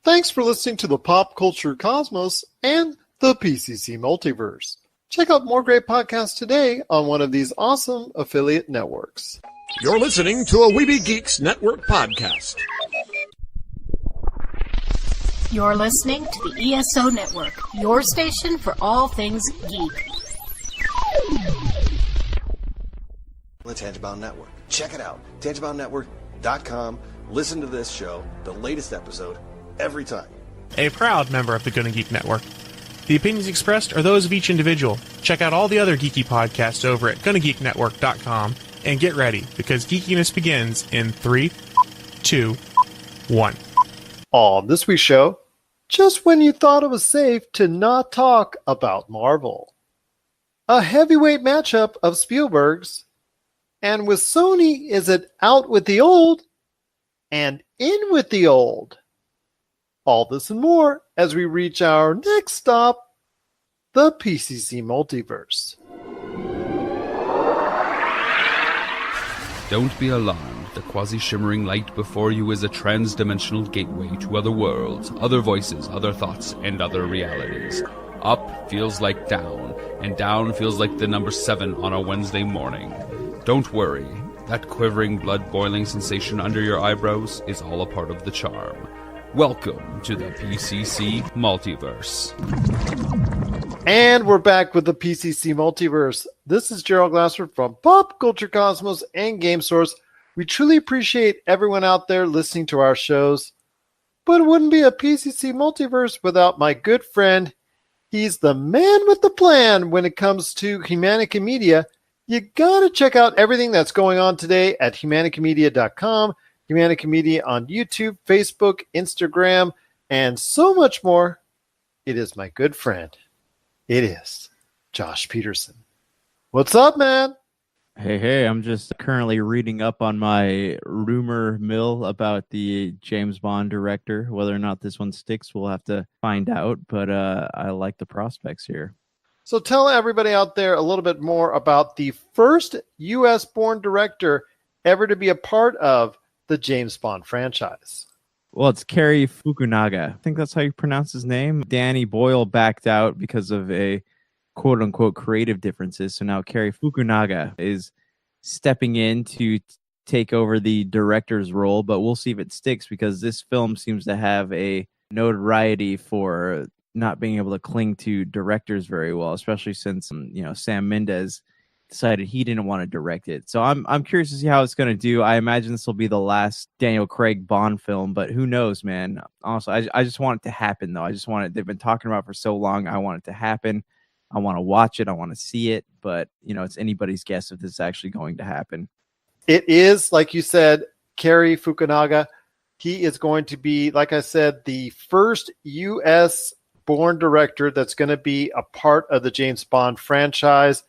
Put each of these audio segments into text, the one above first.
Thanks for listening to the Pop Culture Cosmos and the PCC Multiverse. Check out more great podcasts today on one of these awesome affiliate networks. You're listening to a Weeby Geeks Network podcast. You're listening to the ESO Network, your station for all things geek. The Tangibound Network. Check it out. TangiboundNetwork.com. Listen to this show, the latest episode, every time. A proud member of the Gonna Geek Network. The opinions expressed are those of each individual. Check out all the other geeky podcasts over at GonnaGeekNetwork.com and get ready, because geekiness begins in 3, 2, 1. On this week's show, just when you thought it was safe to not talk about Marvel. A heavyweight matchup of Spielberg's, and with Sony, is it out with the old and in with the old? All this and more as we reach our next stop, the PCC Multiverse. Don't be alarmed. The quasi-shimmering light before you is a trans-dimensional gateway to other worlds, other voices, other thoughts, and other realities. Up feels like down, and down feels like the number 7 on a Wednesday morning. Don't worry. That quivering, blood-boiling sensation under your eyebrows is all a part of the charm. Welcome to the PCC Multiverse. And we're back with the PCC Multiverse. This is Gerald Glassford from Pop Culture Cosmos and Game Source. We truly appreciate everyone out there listening to our shows. But it wouldn't be a PCC Multiverse without my good friend. He's the man with the plan when it comes to Humanica Media. You gotta check out everything that's going on today at humanicamedia.com, Humanica Media on YouTube, Facebook, Instagram, and so much more. It is my good friend. It is Josh Peterson. What's up, man? Hey, I'm just currently reading up on my rumor mill about the James Bond director. Whether or not this one sticks, we'll have to find out, but I like the prospects here. So tell everybody out there a little bit more about the first U.S.-born director ever to be a part of the James Bond franchise. Well, it's Cary Fukunaga. I think that's how you pronounce his name. Danny Boyle backed out because of a quote-unquote creative differences. So now Cary Fukunaga is stepping in to take over the director's role, but we'll see if it sticks, because this film seems to have a notoriety for not being able to cling to directors very well, especially since Sam Mendes decided he didn't want to direct it. So I'm curious to see how it's going to do. I imagine this will be the last Daniel Craig Bond film, but who knows, man. Honestly, I just want it to happen, though. I just want it. They've been talking about it for so long. I want it to happen. I want to watch it. I want to see it. But, it's anybody's guess if this is actually going to happen. It is, like you said, Cary Fukunaga. He is going to be, like I said, the first U.S.-born director that's going to be a part of the James Bond franchise.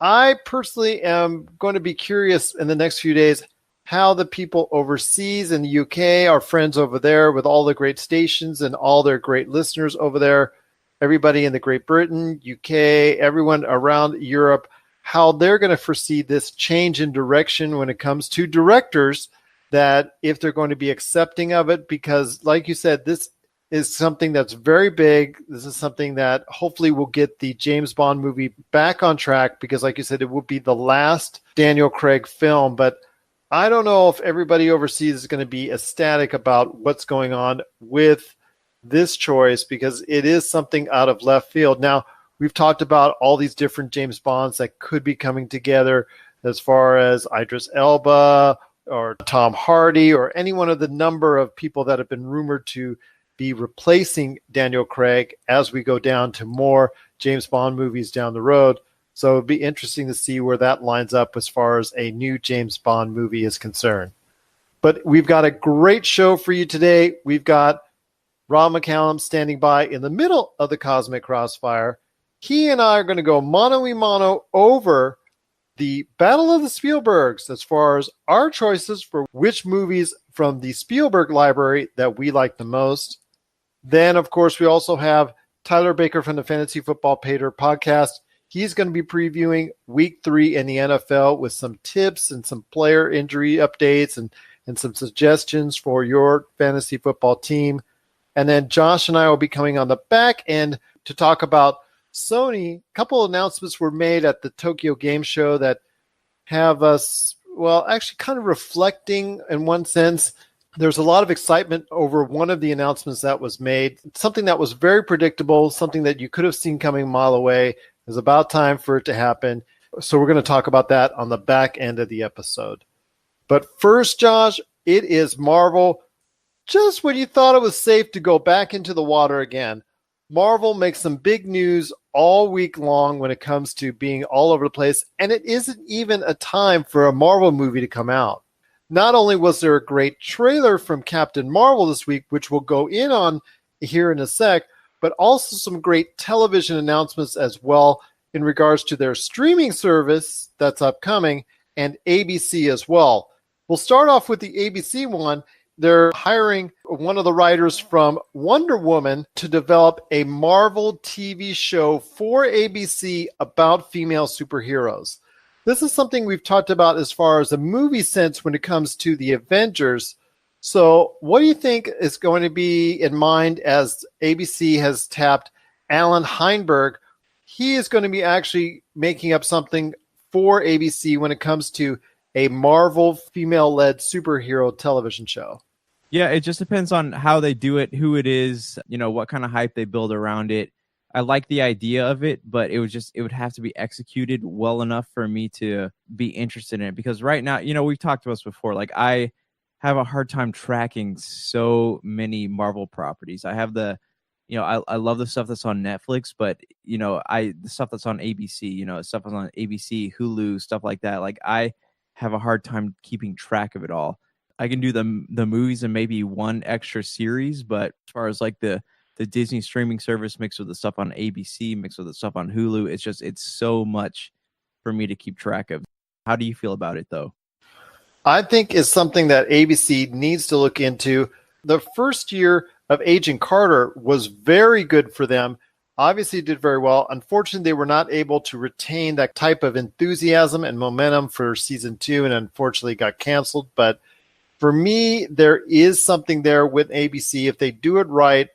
I personally am going to be curious in the next few days how the people overseas in the UK, our friends over there with all the great stations and all their great listeners over there, everybody in the Great Britain, UK, everyone around Europe, how they're going to foresee this change in direction when it comes to directors, that if they're going to be accepting of it, because like you said, this is something that's very big. This is something that hopefully will get the James Bond movie back on track, because like you said, it will be the last Daniel Craig film. But I don't know if everybody overseas is going to be ecstatic about what's going on with this choice, because it is something out of left field. Now, we've talked about all these different James Bonds that could be coming together, as far as Idris Elba or Tom Hardy or any one of the number of people that have been rumored to be replacing Daniel Craig as we go down to more James Bond movies down the road. So it'd be interesting to see where that lines up as far as a new James Bond movie is concerned. But we've got a great show for you today. We've got Rob McCallum standing by in the middle of the Cosmic Crossfire. He and I are going to go mano-a-mano over the Battle of the Spielbergs as far as our choices for which movies from the Spielberg library that we like the most. Then, of course, we also have Tyler Baker from the Fantasy Football Pater podcast. He's going to be previewing Week 3 in the NFL with some tips and some player injury updates and some suggestions for your fantasy football team. And then Josh and I will be coming on the back end to talk about Sony. A couple of announcements were made at the Tokyo Game Show that have us, well, actually kind of reflecting in one sense. There's a lot of excitement over one of the announcements that was made, something that was very predictable, something that you could have seen coming a mile away. It was about time for it to happen. So we're going to talk about that on the back end of the episode. But first, Josh, it is Marvel. Just when you thought it was safe to go back into the water again, Marvel makes some big news all week long when it comes to being all over the place, and it isn't even a time for a Marvel movie to come out. Not only was there a great trailer from Captain Marvel this week, which we'll go in on here in a sec, but also some great television announcements as well in regards to their streaming service that's upcoming and ABC as well. We'll start off with the ABC one. They're hiring one of the writers from Wonder Woman to develop a Marvel TV show for ABC about female superheroes. This is something we've talked about as far as a movie sense when it comes to the Avengers. So what do you think is going to be in mind as ABC has tapped Alan Heinberg? He is going to be actually making up something for ABC when it comes to a Marvel female-led superhero television show. Yeah, it just depends on how they do it, who it is, what kind of hype they build around it. I like the idea of it, but it would have to be executed well enough for me to be interested in it. Because right now, we've talked about this before. Like, I have a hard time tracking so many Marvel properties. I have I love the stuff that's on Netflix, but the stuff that's on ABC, stuff that's on ABC, Hulu, stuff like that. Like, I have a hard time keeping track of it all. I can do the movies and maybe one extra series, but as far as like the Disney streaming service mixed with the stuff on ABC, mixed with the stuff on Hulu, it's so much for me to keep track of. How do you feel about it, though? I think it's something that ABC needs to look into. The first year of Agent Carter was very good for them. Obviously did very well. Unfortunately, they were not able to retain that type of enthusiasm and momentum for season 2, and unfortunately got canceled. But for me, there is something there with ABC. If they do it right,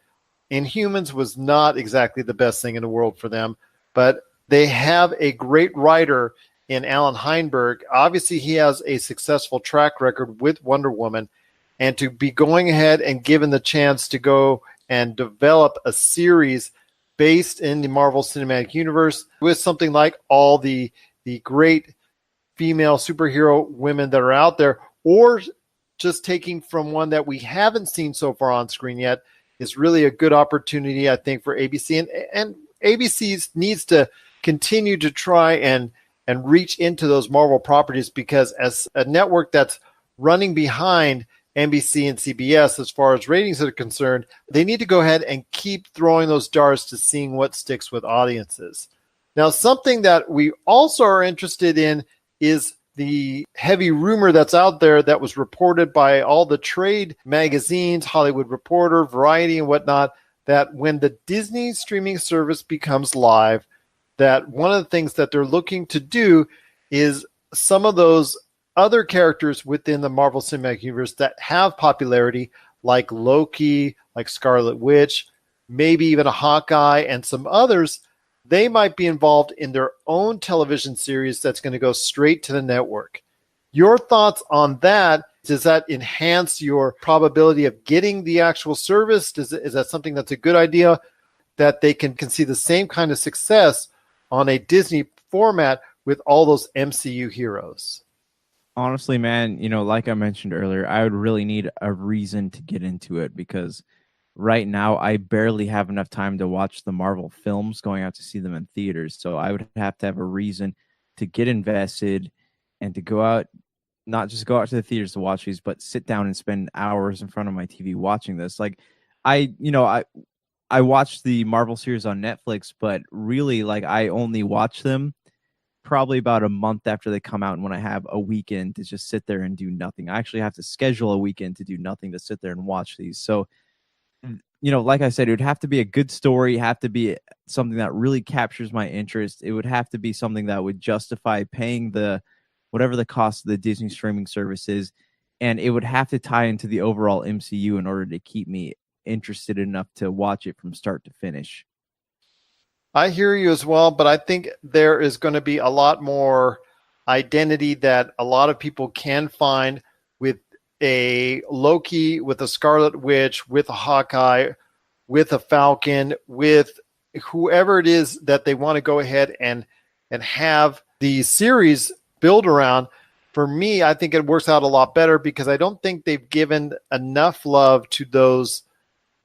Inhumans was not exactly the best thing in the world for them, but they have a great writer in Alan Heinberg. Obviously, he has a successful track record with Wonder Woman, and to be going ahead and given the chance to go and develop a series based in the Marvel Cinematic Universe with something like all the great female superhero women that are out there, or just taking from one that we haven't seen so far on screen yet, is really a good opportunity, I think, for ABC. And ABC needs to continue to try and reach into those Marvel properties, because as a network that's running behind NBC and CBS as far as ratings are concerned, they need to go ahead and keep throwing those darts to seeing what sticks with audiences. Now, something that we also are interested in is the heavy rumor that's out there that was reported by all the trade magazines, Hollywood Reporter, Variety, and whatnot, that when the Disney streaming service becomes live, that one of the things that they're looking to do is some of those other characters within the Marvel Cinematic Universe that have popularity, like Loki, like Scarlet Witch, maybe even a Hawkeye, and some others, they might be involved in their own television series that's going to go straight to the network. Your thoughts on that? Does that enhance your probability of getting the actual service? Is that something that's a good idea, that they can see the same kind of success on a Disney format with all those MCU heroes? Honestly, man, like I mentioned earlier, I would really need a reason to get into it, because right now I barely have enough time to watch the Marvel films, going out to see them in theaters. So I would have to have a reason to get invested and to go out, not just go out to the theaters to watch these, but sit down and spend hours in front of my TV watching this. Like, I watched the Marvel series on Netflix, but really, like, I only watch them probably about a month after they come out, and when I have a weekend to just sit there and do nothing. I actually have to schedule a weekend to do nothing to sit there and watch these. So, like I said, it would have to be a good story, have to be something that really captures my interest. It would have to be something that would justify paying whatever the cost of the Disney streaming service is, and it would have to tie into the overall MCU in order to keep me interested enough to watch it from start to finish. I hear you as well, but I think there is going to be a lot more identity that a lot of people can find with a Loki, with a Scarlet Witch, with a Hawkeye, with a Falcon, with whoever it is that they want to go ahead and have the series build around. For me, I think it works out a lot better because I don't think they've given enough love to those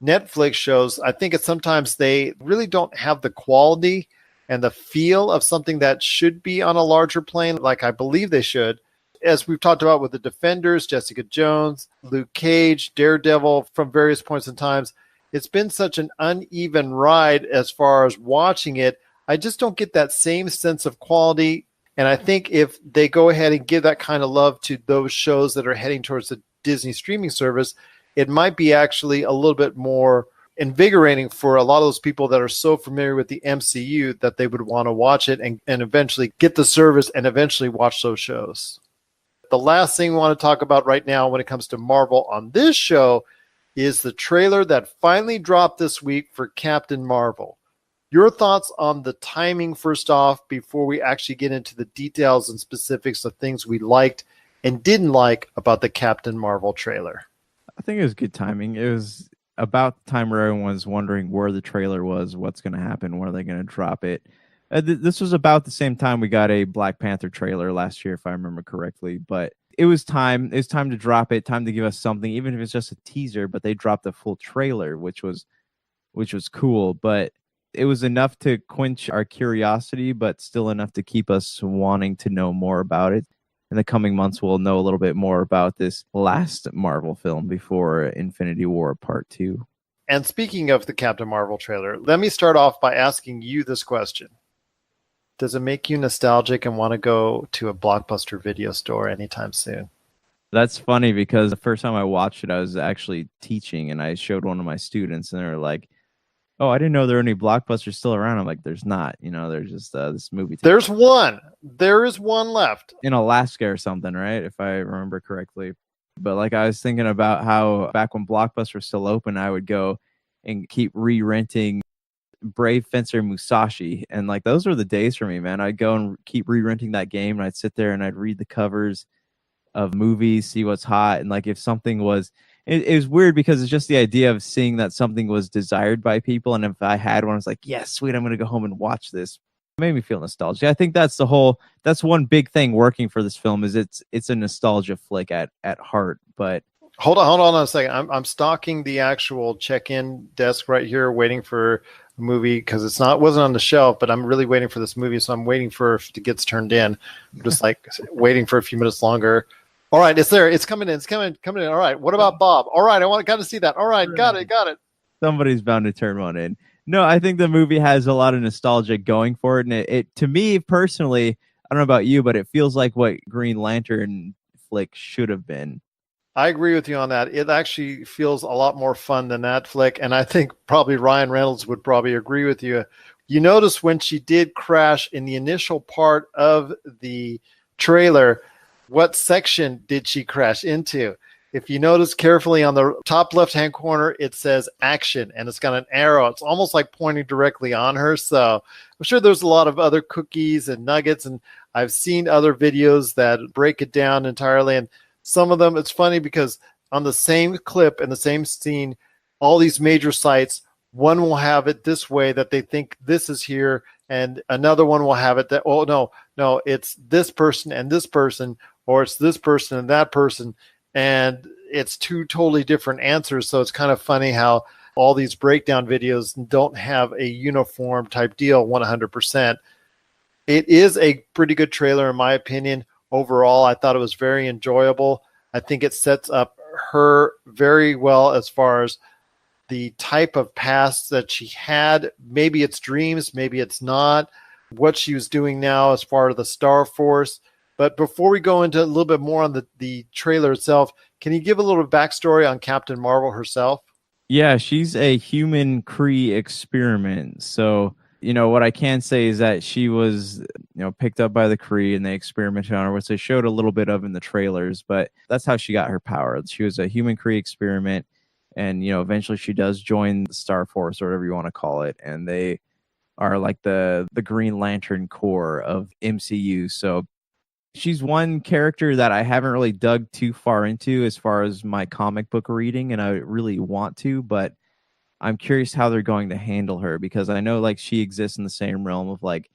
Netflix shows. I think it's sometimes they really don't have the quality and the feel of something that should be on a larger plane, like I believe they should. As we've talked about with the Defenders, Jessica Jones, Luke Cage, Daredevil, from various points in times, it's been such an uneven ride as far as watching it. I just don't get that same sense of quality. And I think if they go ahead and give that kind of love to those shows that are heading towards the Disney streaming service, it might be actually a little bit more invigorating for a lot of those people that are so familiar with the MCU that they would want to watch it and eventually get the service and eventually watch those shows. The last thing we want to talk about right now when it comes to Marvel on this show is the trailer that finally dropped this week for Captain Marvel. Your thoughts on the timing, first off, before we actually get into the details and specifics of things we liked and didn't like about the Captain Marvel trailer. I think it was good timing. It was about the time where everyone was wondering where the trailer was, what's going to happen, where are they going to drop it. This was about the same time we got a Black Panther trailer last year, if I remember correctly. But it was time. It was time to drop it. Time to give us something, even if it's just a teaser. But they dropped a full trailer, which was cool. But it was enough to quench our curiosity, but still enough to keep us wanting to know more about it. In the coming months, we'll know a little bit more about this last Marvel film before Infinity War Part 2. And speaking of the Captain Marvel trailer, let me start off by asking you this question. Does it make you nostalgic and want to go to a Blockbuster video store anytime soon? That's funny because the first time I watched it, I was actually teaching and I showed one of my students and they were like, oh, I didn't know there were any Blockbusters still around. I'm like, there's not. There's just this movie. There's one. There is one left. In Alaska or something, right? If I remember correctly. But like I was thinking about how back when Blockbuster was still open, I would go and keep re-renting Brave Fencer Musashi. And like those were the days for me, man. I'd go and keep re-renting that game and I'd sit there and I'd read the covers of movies, see what's hot. And like if something was... It was weird because it's just the idea of seeing that something was desired by people. And if I had one, I was like, yes, sweet, I'm going to go home and watch this. It made me feel nostalgia. I think that's one big thing working for this film is it's a nostalgia flick at heart. But hold on a second. I'm stalking the actual check-in desk right here, waiting for a movie because wasn't on the shelf, but I'm really waiting for this movie. So I'm waiting for if it gets turned in. I'm just like waiting for a few minutes longer. All right, it's there. It's coming in. It's coming in. All right. What about Bob? All right, got to see that. All right, got it. Somebody's bound to turn one in. No, I think the movie has a lot of nostalgia going for it, and it to me personally, I don't know about you, but it feels like what Green Lantern flick should have been. I agree with you on that. It actually feels a lot more fun than that flick, and I think probably Ryan Reynolds would probably agree with you. You notice when she did crash in the initial part of the trailer, what section did she crash into? If you notice carefully on the top left-hand corner, it says action, and it's got an arrow. It's almost like pointing directly on her. So I'm sure there's a lot of other cookies and nuggets, and I've seen other videos that break it down entirely. And some of them, it's funny because on the same clip and the same scene, all these major sites, one will have it this way that they think this is here, and another one will have it that, oh, no, it's this person and this person, or it's this person and that person, and it's two totally different answers. So it's kind of funny how all these breakdown videos don't have a uniform type deal 100%. It is a pretty good trailer in my opinion. Overall, I thought it was very enjoyable. I think it sets up her very well as far as the type of past that she had. Maybe it's dreams, maybe it's not. What she was doing now as far as the Star Force. But before we go into a little bit more on the trailer itself, can you give a little backstory on Captain Marvel herself? Yeah, she's a human Kree experiment. So, what I can say is that she was, picked up by the Kree and they experimented on her, which they showed a little bit of in the trailers, but that's how she got her power. She was a human Kree experiment. And, eventually she does join the Star Force or whatever you want to call it. And they are like the Green Lantern Corps of MCU. So she's one character that I haven't really dug too far into as far as my comic book reading, and I really want to, but I'm curious how they're going to handle her, because I know like she exists in the same realm of like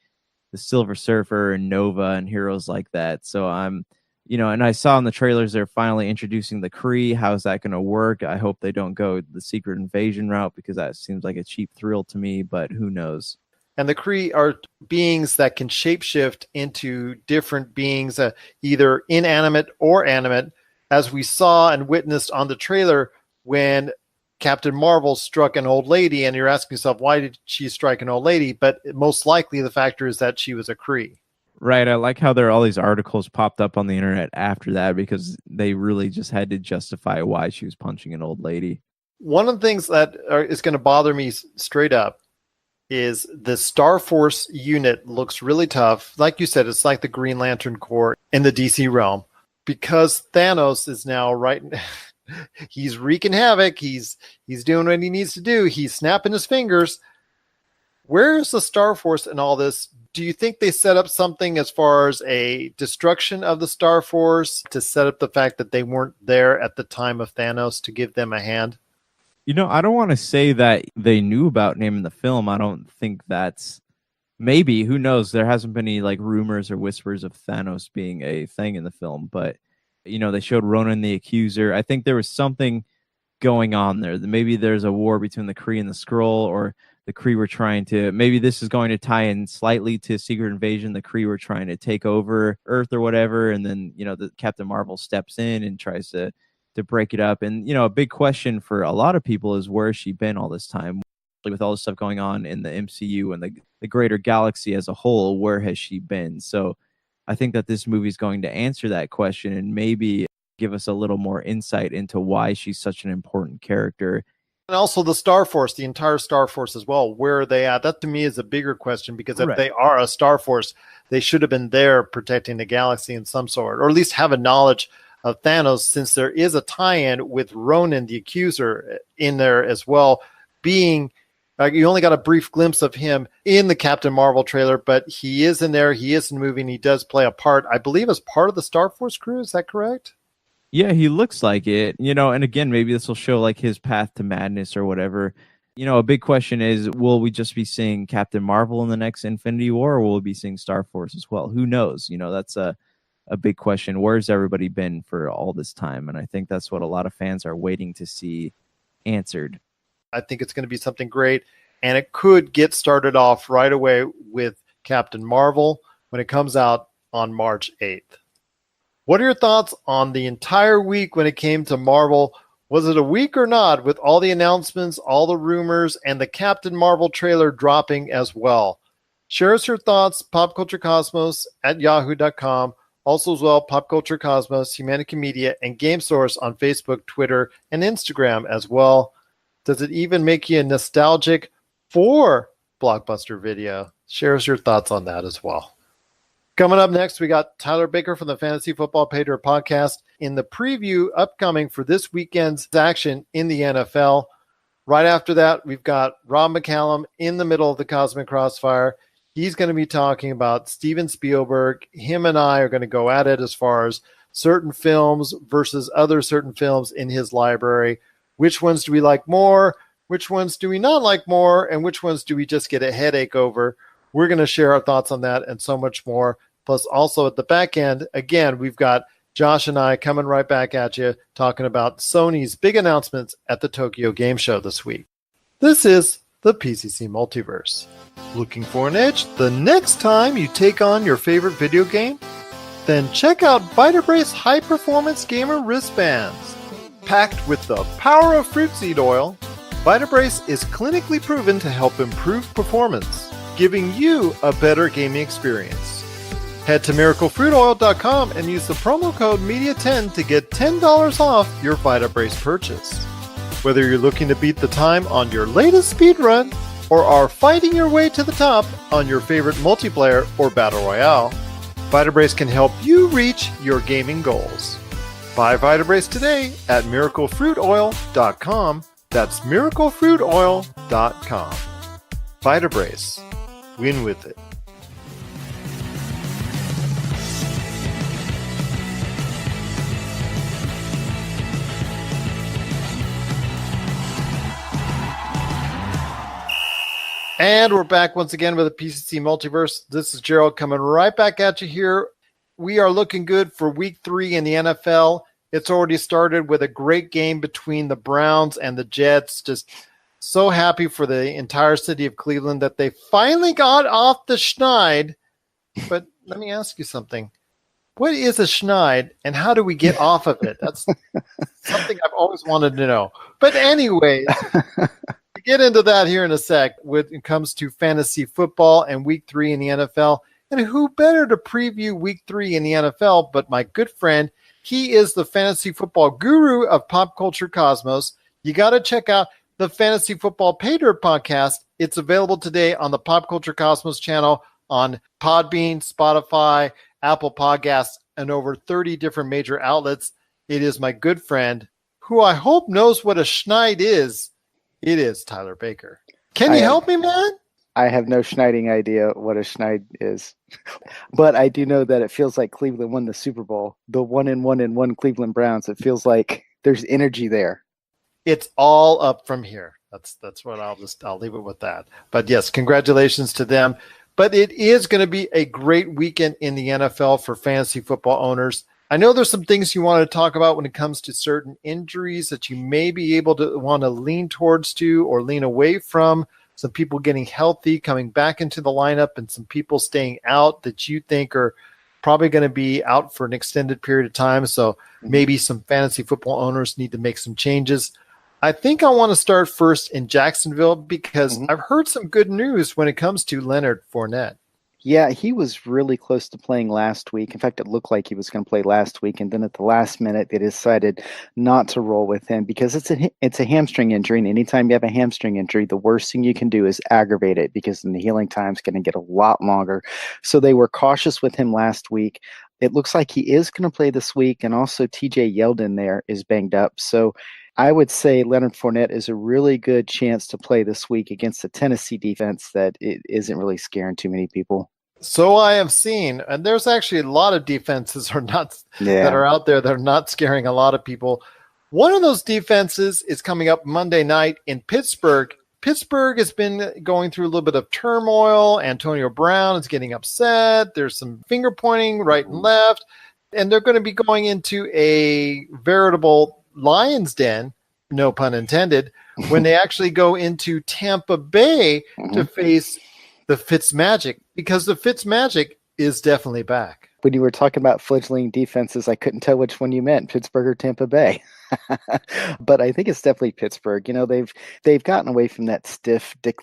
the Silver Surfer and Nova and heroes like that. So I'm, and I saw in the trailers they're finally introducing the Kree. How's that going to work? I hope they don't go the Secret Invasion route, because that seems like a cheap thrill to me, but who knows? And the Kree are beings that can shapeshift into different beings, either inanimate or animate, as we saw and witnessed on the trailer when Captain Marvel struck an old lady, and you're asking yourself, why did she strike an old lady? But most likely the factor is that she was a Kree. Right. I like how there are all these articles popped up on the internet after that, because they really just had to justify why she was punching an old lady. One of the things that is going to bother me straight up is the Star Force unit looks really tough. Like you said, it's like the Green Lantern Corps in the DC realm, because Thanos is now right. He's wreaking havoc. He's doing what he needs to do. He's snapping his fingers. Where's the Star Force in all this? Do you think they set up something as far as a destruction of the Star Force to set up the fact that they weren't there at the time of Thanos to give them a hand? I don't want to say that they knew about him in the film. I don't think that's, maybe, who knows? There hasn't been any like rumors or whispers of Thanos being a thing in the film, but they showed Ronan the Accuser. I think there was something going on there. Maybe there's a war between the Kree and the Skrull, or the Kree were trying to, maybe this is going to tie in slightly to Secret Invasion. The Kree were trying to take over Earth or whatever, and then the Captain Marvel steps in and tries to break it up. And a big question for a lot of people is, where has she been all this time? With all this stuff going on in the MCU and the greater galaxy as a whole, where has she been? So I think that this movie is going to answer that question and maybe give us a little more insight into why she's such an important character. And also the Star Force, the entire Star Force as well. Where are they at? That to me is a bigger question, because if they are a Star Force, they should have been there protecting the galaxy in some sort, or at least have a knowledge of Thanos, since there is a tie-in with Ronan the Accuser in there as well, being you only got a brief glimpse of him in the Captain Marvel trailer, but he is in there, he is in the movie, and he does play a part, I believe, as part of the Star Force crew. Is that correct? Yeah, he looks like it, and again, maybe this will show like his path to madness or whatever. A big question is, will we just be seeing Captain Marvel in the next Infinity War, or will we be seeing Star Force as well? Who knows? That's a big question. Where's everybody been for all this time? And I think that's what a lot of fans are waiting to see answered. I think it's going to be something great, and it could get started off right away with Captain Marvel when it comes out on March 8th. What are your thoughts on the entire week when it came to Marvel? Was it a week or not, with all the announcements, all the rumors, and the Captain Marvel trailer dropping as well? Share us your thoughts, popculturecosmos at yahoo.com. Also as well, Pop Culture Cosmos, Humanica Media, and Game Source on Facebook, Twitter, and Instagram as well. Does it even make you nostalgic for Blockbuster Video? Share us your thoughts on that as well. Coming up next, we got Tyler Baker from the Fantasy Football Pater podcast in the preview upcoming for this weekend's action in the NFL. Right after that, we've got Rob McCallum in the middle of the Cosmic Crossfire. He's going to be talking about Steven Spielberg. Him and I are going to go at it as far as certain films versus other certain films in his library. Which ones do we like more? Which ones do we not like more? And which ones do we just get a headache over? We're going to share our thoughts on that and so much more. Plus, also at the back end, again, we've got Josh and I coming right back at you, talking about Sony's big announcements at the Tokyo Game Show this week. This is the PCC Multiverse. Looking for an edge the next time you take on your favorite video game? Then check out Vita High Performance Gamer Wristbands. Packed with the power of fruit seed oil, Vita is clinically proven to help improve performance, giving you a better gaming experience. Head to miraclefruitoil.com and use the promo code MEDIA10 to get $10 off your Vita purchase. Whether you're looking to beat the time on your latest speedrun or are fighting your way to the top on your favorite multiplayer or battle royale, Vita can help you reach your gaming goals. Buy Vita today at miraclefruitoil.com That's miraclefruitoil.com. Vita Brace. Win with it. And we're back once again with the PCC Multiverse. This is Gerald coming right back at you here. We are looking good for week 3 in the NFL. It's already started with a great game between the Browns and the Jets. Just so happy for the entire city of Cleveland that they finally got off the schneid. But let me ask you something. What is a schneid and how do we get off of it? That's something I've always wanted to know. But anyways, we'll get into that here in a sec when it comes to fantasy football and week 3 in the NFL. And who better to preview week 3 in the NFL but my good friend. He is the fantasy football guru of Pop Culture Cosmos. You got to check out the Fantasy Football Pay Dirt podcast. It's available today on the Pop Culture Cosmos channel on Podbean, Spotify, Apple Podcasts, and over 30 different major outlets. It is my good friend, who I hope knows what a schneid is. It is Tyler Baker. Can you help me, man? I have no schneiding idea what a schneid is. But I do know that it feels like Cleveland won the Super Bowl. The 1-1 Cleveland Browns. It feels like there's energy there. It's all up from here. That's what I'll leave it with that. But yes, congratulations to them. But it is going to be a great weekend in the NFL for fantasy football owners. I know there's some things you want to talk about when it comes to certain injuries that you may be able to want to lean towards to or lean away from. Some people getting healthy, coming back into the lineup, and some people staying out that you think are probably going to be out for an extended period of time. So maybe some fantasy football owners need to make some changes. I think I want to start first in Jacksonville because I've heard some good news when it comes to Leonard Fournette. Yeah, he was really close to playing last week. In fact, it looked like he was going to play last week. And then at the last minute, they decided not to roll with him because it's a hamstring injury. And anytime you have a hamstring injury, the worst thing you can do is aggravate it because then the healing time is going to get a lot longer. So they were cautious with him last week. It looks like he is going to play this week. And also TJ Yeldon there is banged up. So I would say Leonard Fournette is a really good chance to play this week against the Tennessee defense that it isn't really scaring too many people. So I have seen, and there's actually a lot of defenses that are out there that are not scaring a lot of people. One of those defenses is coming up Monday night in Pittsburgh. Pittsburgh has been going through a little bit of turmoil. Antonio Brown is getting upset. There's some finger pointing right and left. And they're going to be going into a veritable lion's den, no pun intended, when they actually go into Tampa Bay to face the Fitzmagic, because the Fitzmagic is definitely back. When you were talking about fledgling defenses, I couldn't tell which one you meant, Pittsburgh or Tampa Bay. But I think it's definitely Pittsburgh. You know, they've gotten away from that stiff Dick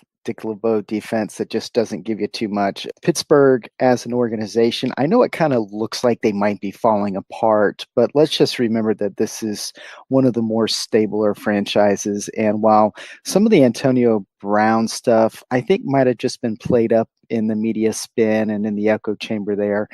LeBeau defense that just doesn't give you too much. Pittsburgh as an organization, I know it kind of looks like they might be falling apart, but let's just remember that this is one of the more stabler franchises. And while some of the Antonio Brown stuff, I think might have just been played up in the media spin and in the echo chamber there,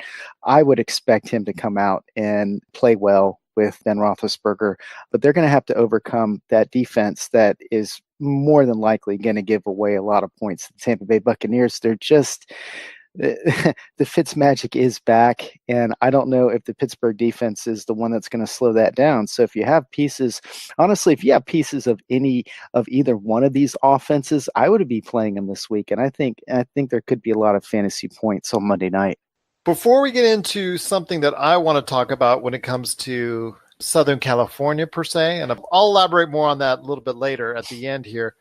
I would expect him to come out and play well with Ben Roethlisberger, but they're going to have to overcome that defense that is more than likely going to give away a lot of points to the Tampa Bay Buccaneers. They're just the Fitzmagic is back, and I don't know if the Pittsburgh defense is the one that's going to slow that down. So if you have pieces, honestly, if you have pieces of either one of these offenses, I would be playing them this week, and I think there could be a lot of fantasy points on Monday night. Before we get into something that I want to talk about when it comes to Southern California per se, and I'll elaborate more on that a little bit later at the end here,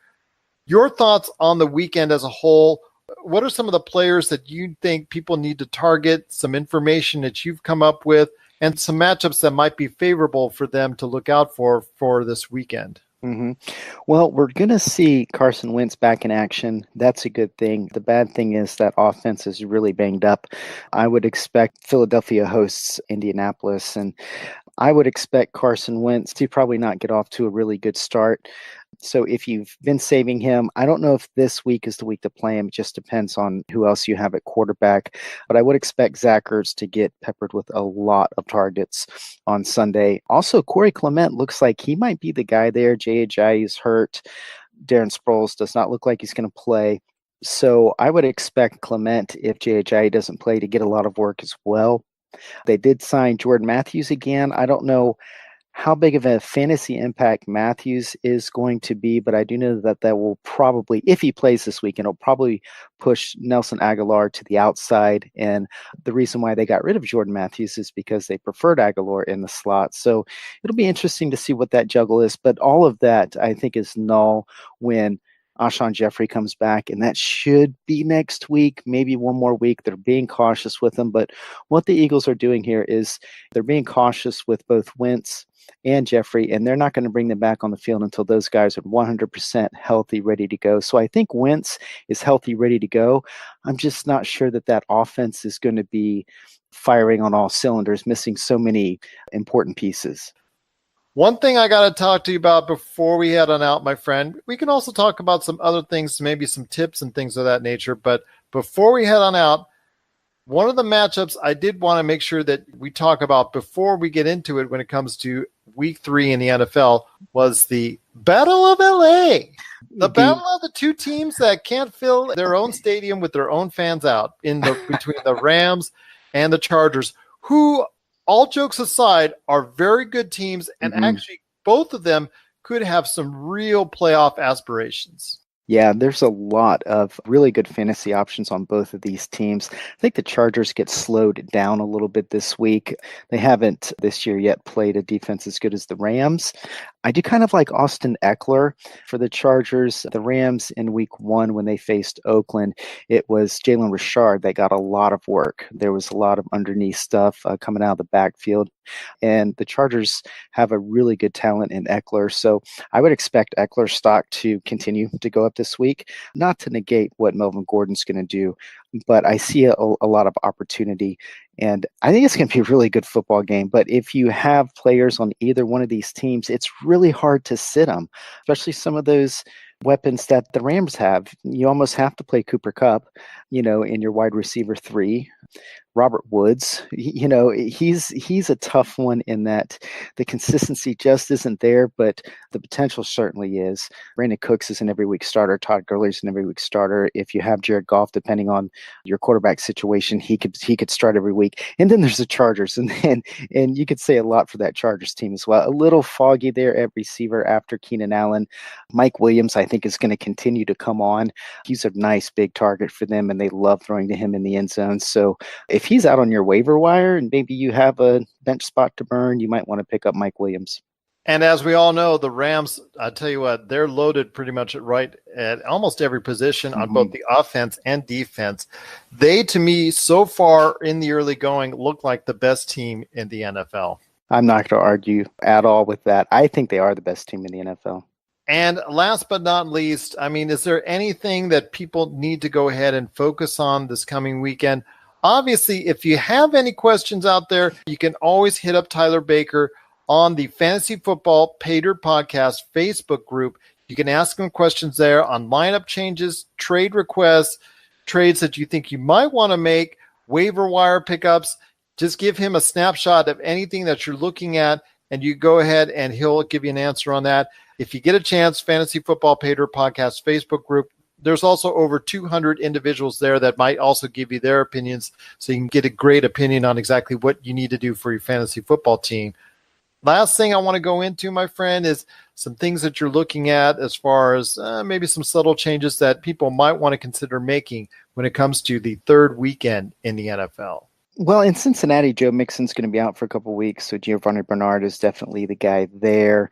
your thoughts on the weekend as a whole. What are some of the players that you think people need to target, some information that you've come up with, and some matchups that might be favorable for them to look out for this weekend? Well, we're going to see Carson Wentz back in action. That's a good thing. The bad thing is that offense is really banged up. I would expect Philadelphia hosts Indianapolis, and I would expect Carson Wentz to probably not get off to a really good start. So if you've been saving him, I don't know if this week is the week to play him. It just depends on who else you have at quarterback. But I would expect Zach Ertz to get peppered with a lot of targets on Sunday. Also, Corey Clement looks like he might be the guy there. Jay Ajayi is hurt. Darren Sproles does not look like he's going to play. So I would expect Clement, if Jay Ajayi doesn't play, to get a lot of work as well. They did sign Jordan Matthews again. I don't know how big of a fantasy impact Matthews is going to be, but I do know that will probably, if he plays this weekend, it'll probably push Nelson Aguilar to the outside. And the reason why they got rid of Jordan Matthews is because they preferred Aguilar in the slot. So it'll be interesting to see what that juggle is. But all of that, I think, is null when Alshon Jeffrey comes back, and that should be next week, maybe one more week. They're being cautious with him. But what the Eagles are doing here is they're being cautious with both Wentz and Jeffrey, and they're not going to bring them back on the field until those guys are 100% healthy, ready to go. So I think Wentz is healthy, ready to go. I'm just not sure that offense is going to be firing on all cylinders, missing so many important pieces. One thing I got to talk to you about before we head on out, my friend, we can also talk about some other things, maybe some tips and things of that nature. But before we head on out, one of the matchups I did want to make sure that we talk about before we get into it when it comes to week 3 in the NFL was the Battle of LA. The battle of the two teams that can't fill their own stadium with their own fans out between the Rams and the Chargers, who, all jokes aside, are very good teams, and actually both of them could have some real playoff aspirations. Yeah, there's a lot of really good fantasy options on both of these teams. I think the Chargers get slowed down a little bit this week. They haven't this year yet played a defense as good as the Rams. I do kind of like Austin Eckler for the Chargers. The Rams in week 1, when they faced Oakland, it was Jalen Richard that got a lot of work. There was a lot of underneath stuff coming out of the backfield. And the Chargers have a really good talent in Eckler. So I would expect Eckler's stock to continue to go up this week, not to negate what Melvin Gordon's going to do, but I see a lot of opportunity. And I think it's going to be a really good football game. But if you have players on either one of these teams, it's really hard to sit them, especially some of those weapons that the Rams have. You almost have to play Cooper Kupp, in your wide receiver 3. Robert Woods, he's a tough one in that the consistency just isn't there, but the potential certainly is. Brandon Cooks is an every week starter. Todd Gurley's an every week starter. If you have Jared Goff, depending on your quarterback situation, he could start every week. And then there's the Chargers, and you could say a lot for that Chargers team as well. A little foggy there at receiver after Keenan Allen. Mike Williams, I think, is going to continue to come on. He's a nice big target for them, and they love throwing to him in the end zone. So if he's out on your waiver wire and maybe you have a bench spot to burn, you might want to pick up Mike Williams. And as we all know, the Rams, I tell you what, they're loaded pretty much right at almost every position on both the offense and defense. They, to me, so far in the early going, look like the best team in the NFL. I'm not going to argue at all with that. I think they are the best team in the NFL. And last but not least, is there anything that people need to go ahead and focus on this coming weekend? Obviously, if you have any questions out there, you can always hit up Tyler Baker on the Fantasy Football Pater Podcast Facebook group. You can ask him questions there on lineup changes, trade requests, trades that you think you might want to make, waiver wire pickups. Just give him a snapshot of anything that you're looking at, and you go ahead and he'll give you an answer on that. If you get a chance, Fantasy Football Pater Podcast Facebook group, there's also over 200 individuals there that might also give you their opinions, so you can get a great opinion on exactly what you need to do for your fantasy football team. Last thing I want to go into, my friend, is some things that you're looking at as far as maybe some subtle changes that people might want to consider making when it comes to the third weekend in the NFL. Well, in Cincinnati, Joe Mixon's going to be out for a couple of weeks, so Giovanni Bernard is definitely the guy there.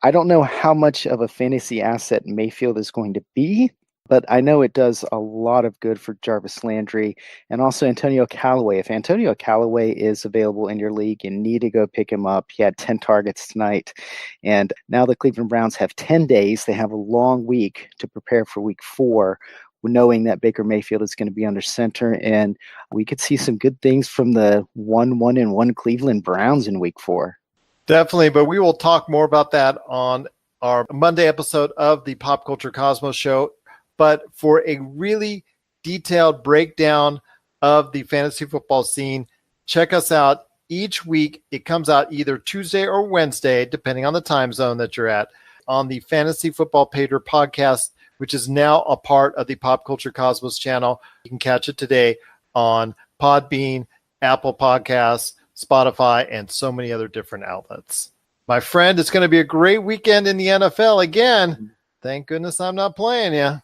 I don't know how much of a fantasy asset Mayfield is going to be, but I know it does a lot of good for Jarvis Landry and also Antonio Callaway. If Antonio Callaway is available in your league, you need to go pick him up. He had 10 targets tonight. And now the Cleveland Browns have 10 days. They have a long week to prepare for week 4, knowing that Baker Mayfield is going to be under center. And we could see some good things from the 1-1-1 Cleveland Browns in week 4. Definitely, but we will talk more about that on our Monday episode of the Pop Culture Cosmos Show. But for a really detailed breakdown of the fantasy football scene, check us out each week. It comes out either Tuesday or Wednesday, depending on the time zone that you're at, on the Fantasy Football Pater podcast, which is now a part of the Pop Culture Cosmos channel. You can catch it today on Podbean, Apple Podcasts, Spotify, and so many other different outlets. My friend, it's going to be a great weekend in the NFL again. Thank goodness I'm not playing you.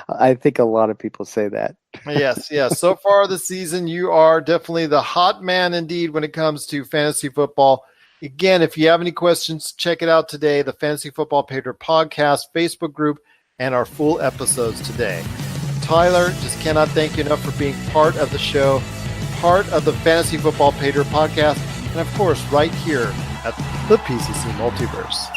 I think a lot of people say that. Yes. So far this season, you are definitely the hot man indeed when it comes to fantasy football. Again, if you have any questions, check it out today, the Fantasy Football Pater podcast Facebook group, and our full episodes today. Tyler, just cannot thank you enough for being part of the show, part of the Fantasy Football Pater podcast, and of course, right here at the PCC Multiverse.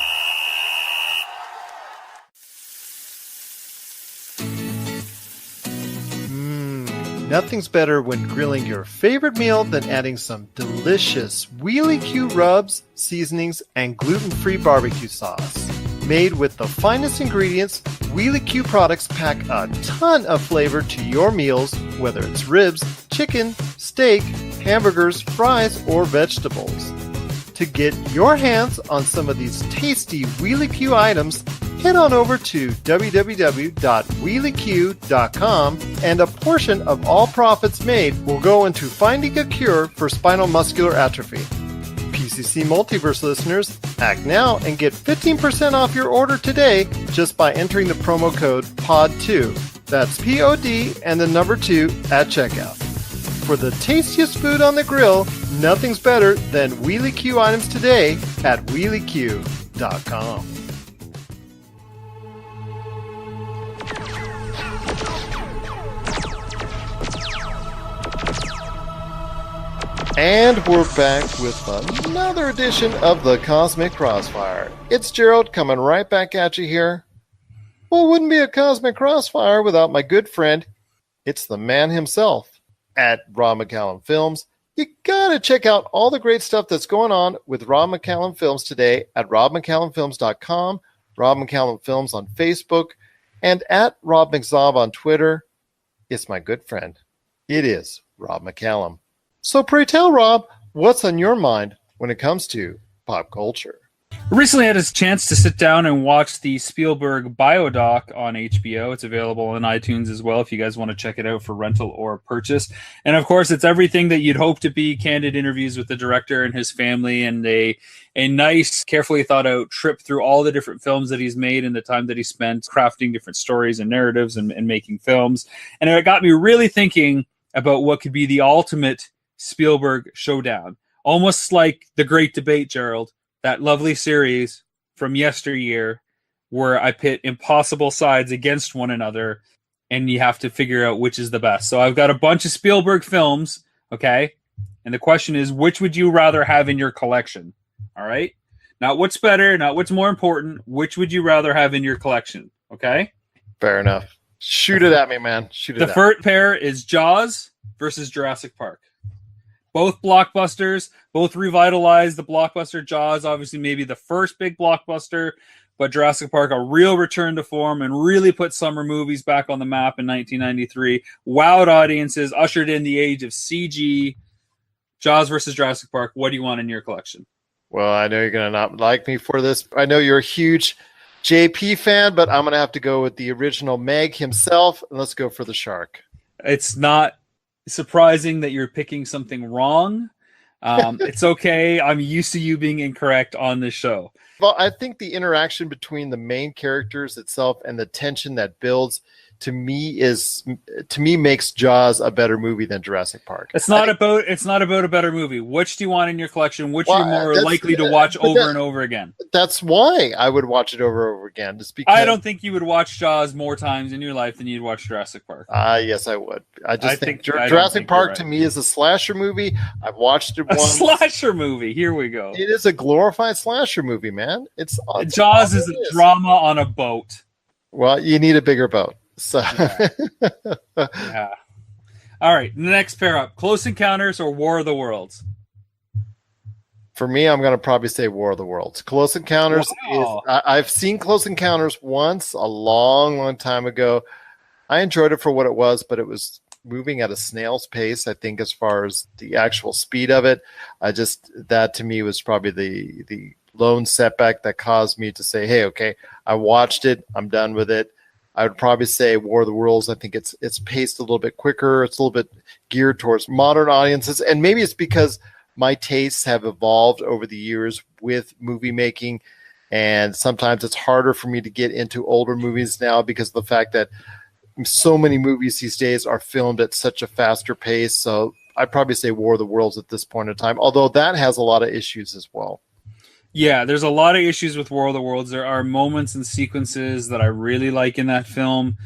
Nothing's better when grilling your favorite meal than adding some delicious Wheelie Q rubs, seasonings, and gluten-free barbecue sauce. Made with the finest ingredients, Wheelie Q products pack a ton of flavor to your meals, whether it's ribs, chicken, steak, hamburgers, fries, or vegetables. To get your hands on some of these tasty Wheelie Q items, head on over to www.wheelieq.com, and a portion of all profits made will go into finding a cure for spinal muscular atrophy. PCC Multiverse listeners, act now and get 15% off your order today just by entering the promo code POD2. That's POD and the number 2 at checkout. For the tastiest food on the grill, nothing's better than Wheelie Q items today at wheelieq.com. And we're back with another edition of the Cosmic Crossfire. It's Gerald coming right back at you here. Well, it wouldn't be a Cosmic Crossfire without my good friend. It's the man himself at Rob McCallum Films. You gotta check out all the great stuff that's going on with Rob McCallum Films today at robmccallumfilms.com, Rob McCallum Films on Facebook, and at Rob McZob on Twitter. It's my good friend. It is Rob McCallum. So pray tell, Rob, what's on your mind when it comes to pop culture? Recently had a chance to sit down and watch the Spielberg biodoc on HBO. It's available on iTunes as well if you guys want to check it out for rental or purchase. And of course, it's everything that you'd hope to be: candid interviews with the director and his family, and a nice, carefully thought out trip through all the different films that he's made and the time that he spent crafting different stories and narratives and making films. And it got me really thinking about what could be the ultimate Spielberg showdown. Almost like The Great Debate, Gerald, that lovely series from yesteryear where I pit impossible sides against one another and you have to figure out which is the best. So I've got a bunch of Spielberg films, okay? And the question is, which would you rather have in your collection? All right? Not what's better, not what's more important. Which would you rather have in your collection? Okay? Fair enough. Shoot it at me, man. Shoot it at me. The first pair is Jaws versus Jurassic Park. Both blockbusters, both revitalized the blockbuster. Jaws, obviously, maybe the first big blockbuster, but Jurassic Park, a real return to form and really put summer movies back on the map in 1993. Wowed audiences, ushered in the age of CG. Jaws versus Jurassic Park. What do you want in your collection? Well, I know you're going to not like me for this. I know you're a huge JP fan, but I'm going to have to go with the original Meg himself. And let's go for the shark. It's not surprising that you're picking something wrong. It's okay. I'm used to you being incorrect on this show. Well, I think the interaction between the main characters itself and the tension that builds to me makes Jaws a better movie than Jurassic Park. It's not about a better movie. Which do you want in your collection? Which are you more likely to watch over and over again? That's why I would watch it over and over again. Just because I don't think you would watch Jaws more times in your life than you'd watch Jurassic Park. Yes, I would. I think Jurassic Park to me is a slasher movie. I've watched it once. A slasher movie. Here we go. It is a glorified slasher movie, man. It's Jaws is a drama on a boat. Well, you need a bigger boat. So yeah. All right, next pair up: Close Encounters or War of the Worlds. For me, I'm going to probably say War of the Worlds. Close Encounters Wow. I've seen Close Encounters once a long, long time ago. I enjoyed it for what it was, but it was moving at a snail's pace, I think, as far as the actual speed of it. That to me was probably the lone setback that caused me to say, hey, okay, I watched it. I'm done with it. I would probably say War of the Worlds. I think it's paced a little bit quicker. It's a little bit geared towards modern audiences. And maybe it's because my tastes have evolved over the years with movie making. And sometimes it's harder for me to get into older movies now because of the fact that so many movies these days are filmed at such a faster pace. So I'd probably say War of the Worlds at this point in time, although that has a lot of issues as well. Yeah, there's a lot of issues with War of the Worlds. There are moments and sequences that I really like in that film,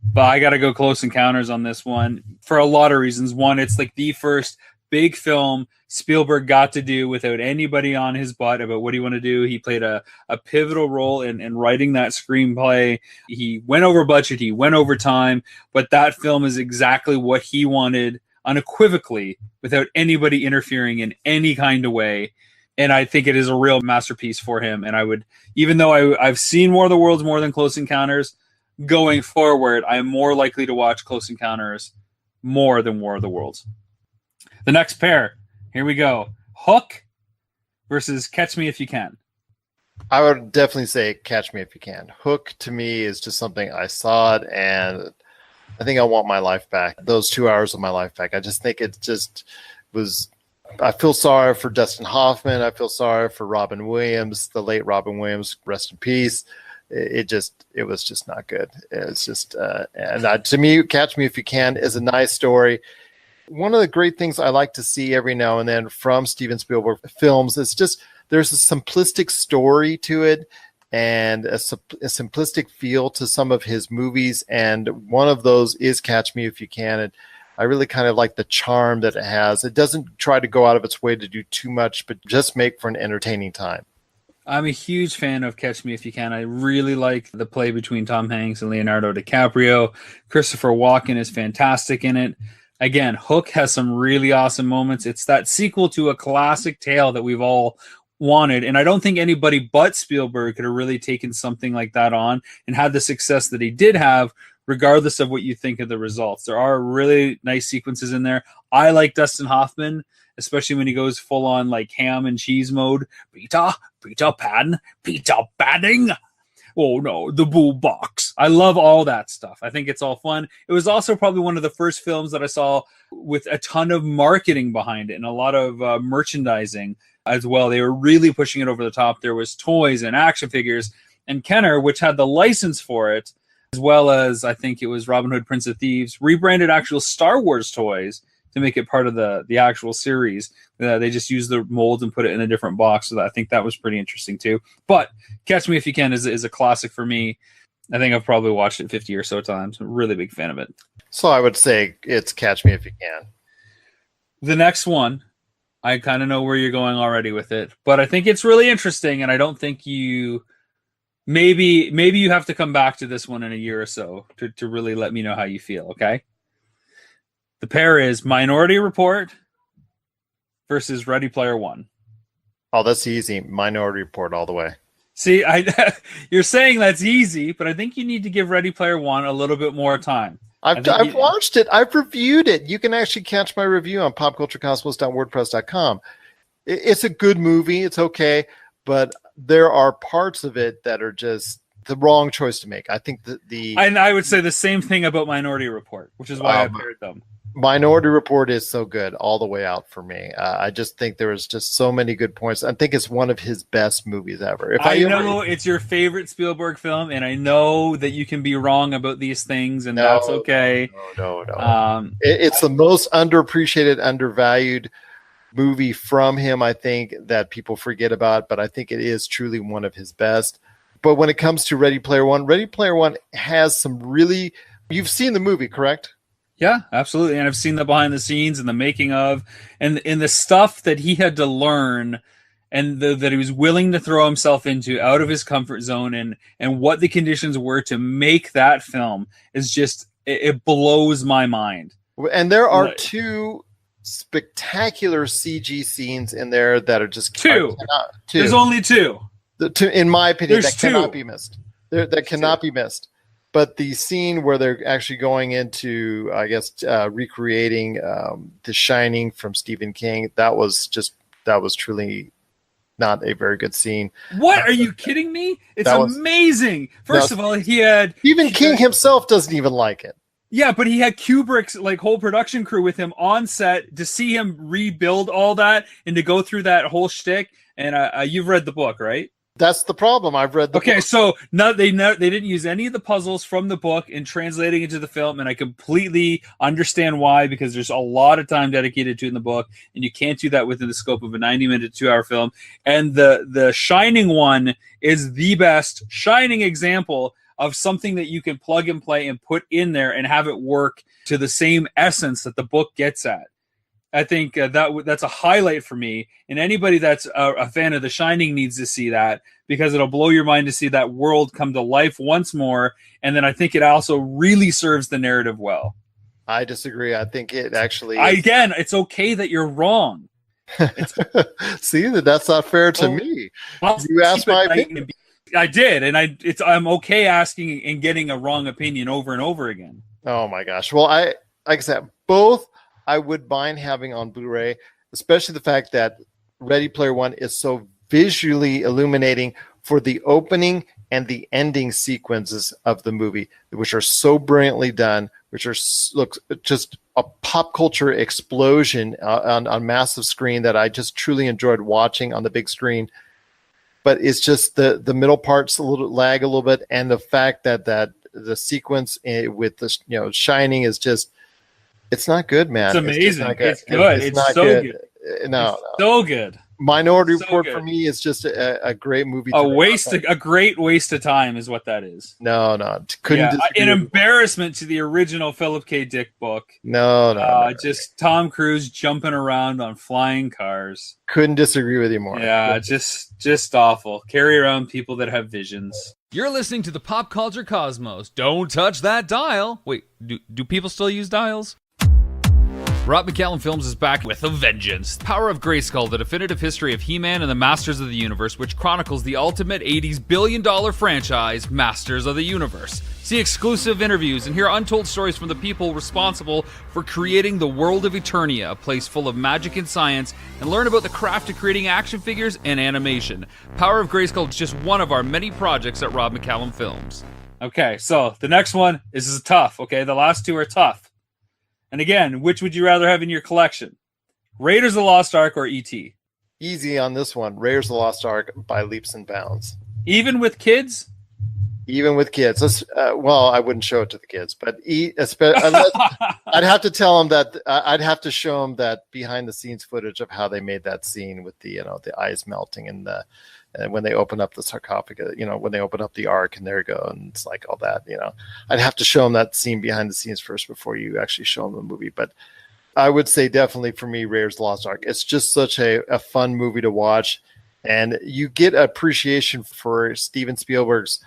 but I got to go Close Encounters on this one for a lot of reasons. One, it's like the first big film Spielberg got to do without anybody on his butt about what he wanted to do. He played a pivotal role in writing that screenplay. He went over budget, he went over time, but that film is exactly what he wanted unequivocally without anybody interfering in any kind of way. And I think it is a real masterpiece for him. And I would, even though I've seen War of the Worlds more than Close Encounters, going forward, I am more likely to watch Close Encounters more than War of the Worlds. The next pair, here we go. Hook versus Catch Me If You Can. I would definitely say Catch Me If You Can. Hook, to me, is just something I saw it, and I think I want my life back. Those 2 hours of my life back. I just think it just was... I feel sorry for Dustin Hoffman. I feel sorry for Robin Williams, the late Robin Williams. Rest in peace. It was just not good. It's just, to me, Catch Me If You Can is a nice story. One of the great things I like to see every now and then from Steven Spielberg films is just there's a simplistic story to it and a simplistic feel to some of his movies. And one of those is Catch Me If You Can. And I really kind of like the charm that it has. It doesn't try to go out of its way to do too much, but just make for an entertaining time. I'm a huge fan of Catch Me If You Can. I really like the play between Tom Hanks and Leonardo DiCaprio. Christopher Walken is fantastic in it. Again, Hook has some really awesome moments. It's that sequel to a classic tale that we've all wanted. And I don't think anybody but Spielberg could have really taken something like that on and had the success that he did have, regardless of what you think of the results. There are really nice sequences in there. I like Dustin Hoffman, especially when he goes full on like ham and cheese mode. Peter Panning. Oh no, the bull box. I love all that stuff. I think it's all fun. It was also probably one of the first films that I saw with a ton of marketing behind it and a lot of merchandising as well. They were really pushing it over the top. There was toys and action figures, and Kenner, which had the license for it, as well as I think it was Robin Hood, Prince of Thieves, rebranded actual Star Wars toys to make it part of the actual series. They just used the molds and put it in a different box. So I think that was pretty interesting too. But Catch Me If You Can is a classic for me. I think I've probably watched it 50 or so times. I'm a really big fan of it. So I would say it's Catch Me If You Can. The next one, I kind of know where you're going already with it, but I think it's really interesting, and I don't think you... Maybe you have to come back to this one in a year or so to really let me know how you feel, okay? The pair is Minority Report versus Ready Player One. Oh, that's easy. Minority Report all the way. See, you're saying that's easy, but I think you need to give Ready Player One a little bit more time. I've watched it. I've reviewed it. You can actually catch my review on popculturecosmos.wordpress.com. It's a good movie. It's okay, but there are parts of it that are just the wrong choice to make. I think and I would say the same thing about Minority Report, which is why I paired them. Minority Report is so good all the way out for me. I just think there was just so many good points. I think it's one of his best movies ever. I know it's your favorite Spielberg film, and I know that you can be wrong about these things, and that's okay. No. It's the most underappreciated, undervalued movie from him, I think, that people forget about, but I think it is truly one of his best. But when it comes to Ready Player One has some really... You've seen the movie, correct? Yeah, absolutely. And I've seen the behind the scenes and the making of, and the stuff that he had to learn and that he was willing to throw himself into out of his comfort zone, and what the conditions were to make that film is just, it blows my mind. And there are two spectacular CG scenes in there that are just two. There's only two. In my opinion, There's that cannot two. be missed. That cannot be missed. But the scene where they're actually going into, I guess, recreating The Shining from Stephen King, that was truly not a very good scene. What? Are you kidding me? It's amazing. First of all, he had Stephen King himself doesn't even like it. Yeah, but he had Kubrick's whole production crew with him on set to see him rebuild all that and to go through that whole shtick. And you've read the book, right? That's the problem. I've read the book. So they didn't use any of the puzzles from the book in translating into the film, and I completely understand why, because there's a lot of time dedicated to it in the book, and you can't do that within the scope of a 90-minute, 2-hour film. And the Shining one is the best Shining example of something that you can plug and play and put in there and have it work to the same essence that the book gets at. I think that's a highlight for me, and anybody that's a fan of The Shining needs to see that, because it'll blow your mind to see that world come to life once more, and then I think it also really serves the narrative well. I disagree. I think it actually Again, it's okay that you're wrong. See, that's not fair to me. You asked my opinion. I did, and I'm okay asking and getting a wrong opinion over and over again. Oh my gosh. Well, like I said, both I would mind having on Blu-ray, especially the fact that Ready Player One is so visually illuminating for the opening and the ending sequences of the movie, which are so brilliantly done, which are looks just a pop culture explosion on massive screen that I just truly enjoyed watching on the big screen. But it's just the middle parts lag a little bit, and the fact that the sequence with the Shining is just. It's not good, man. It's amazing. It's good. It's not so good. No, so good. Minority Report for me is just a great movie. A great waste of time is what that is. No. An embarrassment to the original Philip K. Dick book. No. Just Tom Cruise jumping around on flying cars. Couldn't disagree with you more. Yeah, just awful. Carry around people that have visions. You're listening to the Pop Culture Cosmos. Don't touch that dial. Wait, do people still use dials? Rob McCallum Films is back with a vengeance. Power of Grayskull, the definitive history of He-Man and the Masters of the Universe, which chronicles the ultimate 80s billion-dollar franchise, Masters of the Universe. See exclusive interviews and hear untold stories from the people responsible for creating the world of Eternia, a place full of magic and science, and learn about the craft of creating action figures and animation. Power of Grayskull is just one of our many projects at Rob McCallum Films. Okay, so the next one is tough, okay? The last two are tough. And again, which would you rather have in your collection? Raiders of the Lost Ark or E.T.? Easy on this one. Raiders of the Lost Ark by leaps and bounds. Even with kids? Even with kids. Well, I wouldn't show it to the kids, but I'd have to tell them that I'd have to show them that behind the scenes footage of how they made that scene with the ice melting and when they open up the sarcophagus, when they open up the ark and there you go, and it's like all that, I'd have to show them that scene behind the scenes first before you actually show them the movie. But I would say definitely for me, Raiders of the Lost Ark. It's just such a fun movie to watch, and you get appreciation for Steven Spielberg's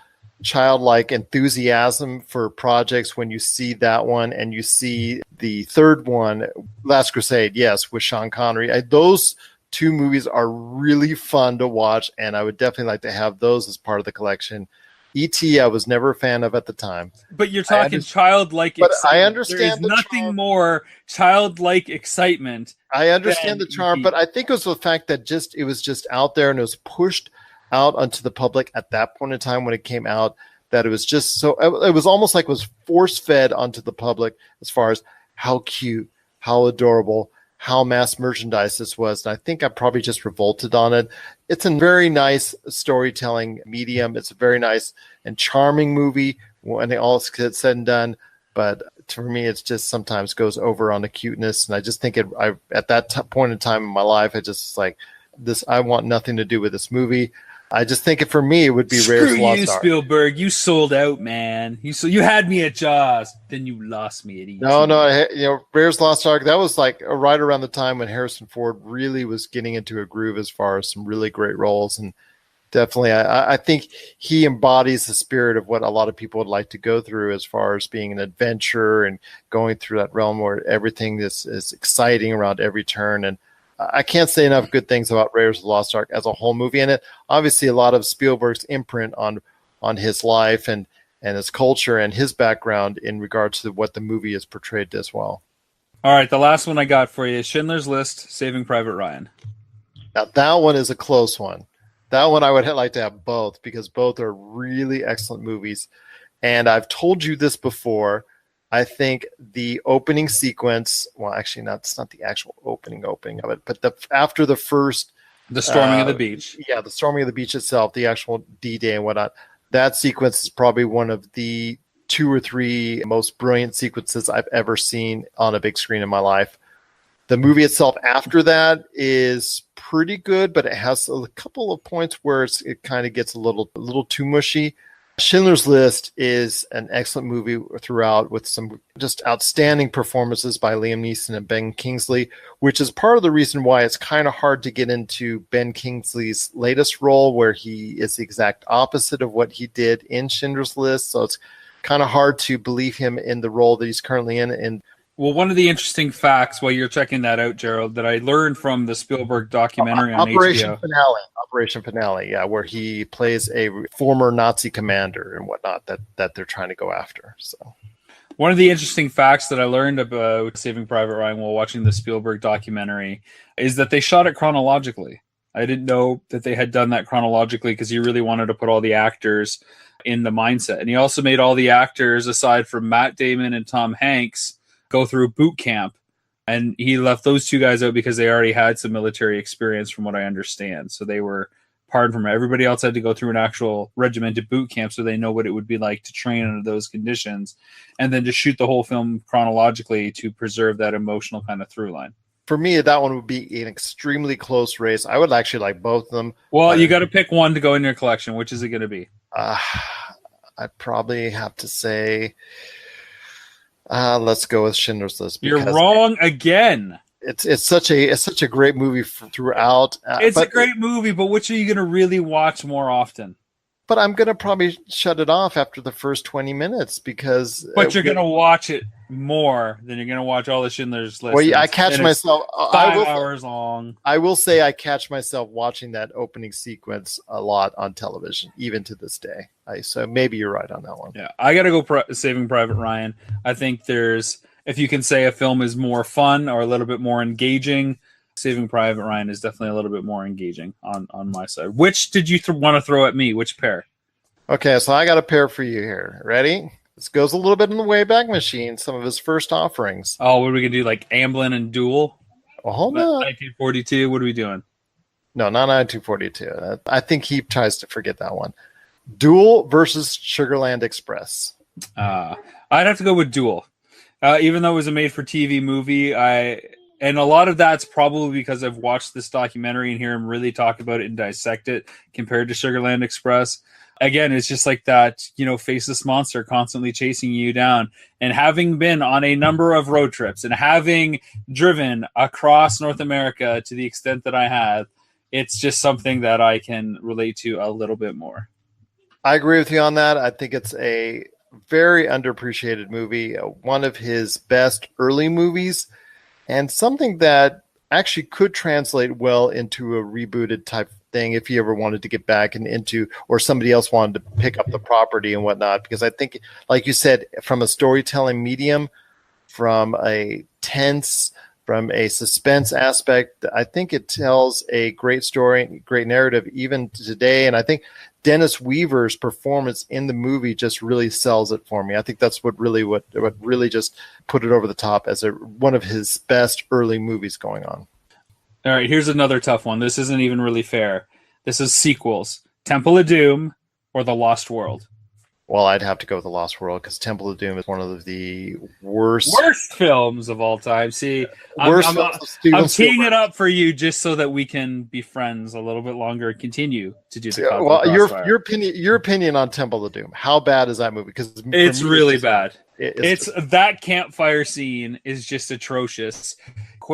childlike enthusiasm for projects when you see that one and you see the third one, Last Crusade, yes, with Sean Connery. Those two movies are really fun to watch, and I would definitely like to have those as part of the collection. E.T. I was never a fan of at the time. But you're talking childlike but excitement. I understand there is nothing more childlike excitement. I understand the charm, but I think it was the fact that it was just out there and it was pushed out onto the public at that point in time when it came out, that it was just so, it was almost like it was force-fed onto the public as far as how cute, how adorable, how mass merchandise this was. And I think I probably just revolted on it. It's a very nice storytelling medium. It's a very nice and charming movie when all is said and done. But for me, it's just sometimes goes over on the cuteness. And I just think at that point in time in my life, I just like this. I want nothing to do with this movie. I just think for me, it would be Raiders of the Lost Ark. Spielberg. You sold out, man. You had me at Jaws, then you lost me at E.T. No, Raiders of the Lost Ark, that was like right around the time when Harrison Ford really was getting into a groove as far as some really great roles. And Definitely. I think he embodies the spirit of what a lot of people would like to go through as far as being an adventure and going through that realm where everything is exciting around every turn. And I can't say enough good things about Raiders of the Lost Ark as a whole movie. And it obviously a lot of Spielberg's imprint on his life and his culture and his background in regards to what the movie is portrayed as well. All right, the last one I got for you is Schindler's List, Saving Private Ryan. Now, that one is a close one. That one I would like to have both because both are really excellent movies. And I've told you this before. I think the opening sequence, well, actually, it's not the actual opening of it, but after the first... The storming of the beach. Yeah, the storming of the beach itself, the actual D-Day and whatnot. That sequence is probably one of the 2 or 3 most brilliant sequences I've ever seen on a big screen in my life. The movie itself after that is pretty good, but it has a couple of points where it kind of gets a little too mushy. Schindler's List is an excellent movie throughout with some just outstanding performances by Liam Neeson and Ben Kingsley, which is part of the reason why it's kind of hard to get into Ben Kingsley's latest role where he is the exact opposite of what he did in Schindler's List. So it's kind of hard to believe him in the role that he's currently in. Well, one of the interesting facts while you're checking that out, Gerald, that I learned from the Spielberg documentary on HBO. Operation Finale, yeah, where he plays a former Nazi commander and whatnot that they're trying to go after. So, one of the interesting facts that I learned about Saving Private Ryan while watching the Spielberg documentary is that they shot it chronologically. I didn't know that they had done that chronologically because he really wanted to put all the actors in the mindset. And he also made all the actors, aside from Matt Damon and Tom Hanks, go through boot camp, and he left those 2 guys out because they already had some military experience from what I understand. So they were pardoned from it. Everybody else had to go through an actual regimented boot camp so they know what it would be like to train under those conditions and then to shoot the whole film chronologically to preserve that emotional kind of through line. For me, that one would be an extremely close race. I would actually like both of them. Well, you got to pick one to go in your collection. Which is it going to be? I'd probably have to say... let's go with Schindler's List. You're wrong again. It's such a great movie throughout. It's a great movie, but which are you going to really watch more often? But I'm going to probably shut it off after the first 20 minutes because... But you're going to watch it more than you're going to watch all the Schindler's List. Well, yeah, I catch myself... 5 hours long. I will say I catch myself watching that opening sequence a lot on television, even to this day. So maybe you're right on that one. Yeah, I got to go Saving Private Ryan. I think if you can say a film is more fun or a little bit more engaging, Saving Private Ryan is definitely a little bit more engaging on my side. Which did you want to throw at me? Which pair? Okay, so I got a pair for you here. Ready? This goes a little bit in the Wayback Machine, some of his first offerings. Oh, what are we going to do, like Amblin and Duel? Well, hold on. 1942, what are we doing? No, not 1942. I think he tries to forget that one. Duel versus Sugarland Express. I'd have to go with Duel. Even though it was a made-for-TV movie, and a lot of that's probably because I've watched this documentary and hear him really talk about it and dissect it compared to Sugarland Express. Again, it's just like that, faceless monster constantly chasing you down. And having been on a number of road trips and having driven across North America to the extent that I have, it's just something that I can relate to a little bit more. I agree with you on that. I think it's a very underappreciated movie, one of his best early movies, and something that actually could translate well into a rebooted type thing if he ever wanted to get back into, or somebody else wanted to pick up the property and whatnot. Because I think, like you said, from a storytelling medium, from a tense, from a suspense aspect, I think it tells a great story, great narrative even today. And I think Dennis Weaver's performance in the movie just really sells it for me. I think that's what really just put it over the top as one of his best early movies going on. All right, here's another tough one. This isn't even really fair. This is sequels. Temple of Doom or The Lost World? Well, I'd have to go with The Lost World because Temple of Doom is one of the worst films of all time. See, I'm teeing it up for you just so that we can be friends a little bit longer and continue to do the well, your opinion on Temple of Doom. How bad is that movie? Because it's really bad. It's that campfire scene is just atrocious.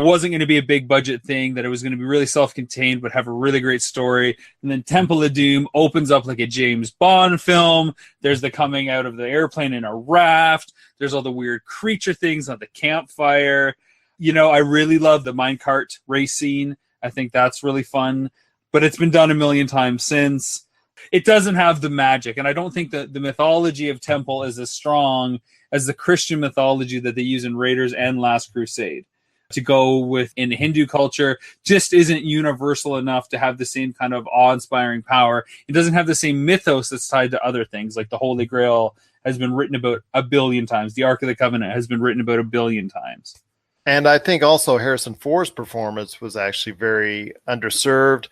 wasn't going to be a big budget thing, that it was going to be really self-contained but have a really great story. And then Temple of Doom opens up like a James Bond film. There's the coming out of the airplane in a raft. There's all the weird creature things on the campfire. You know, I really love the minecart race scene. I think that's really fun, but it's been done a million times since. It doesn't have the magic, and I don't think that the mythology of Temple is as strong as the Christian mythology that they use in Raiders and Last Crusade. To go with in Hindu culture just isn't universal enough to have the same kind of awe-inspiring power. It doesn't have the same mythos that's tied to other things, like the Holy Grail has been written about a billion times. The Ark of the Covenant has been written about a billion times. And I think also Harrison Ford's performance was actually very underserved.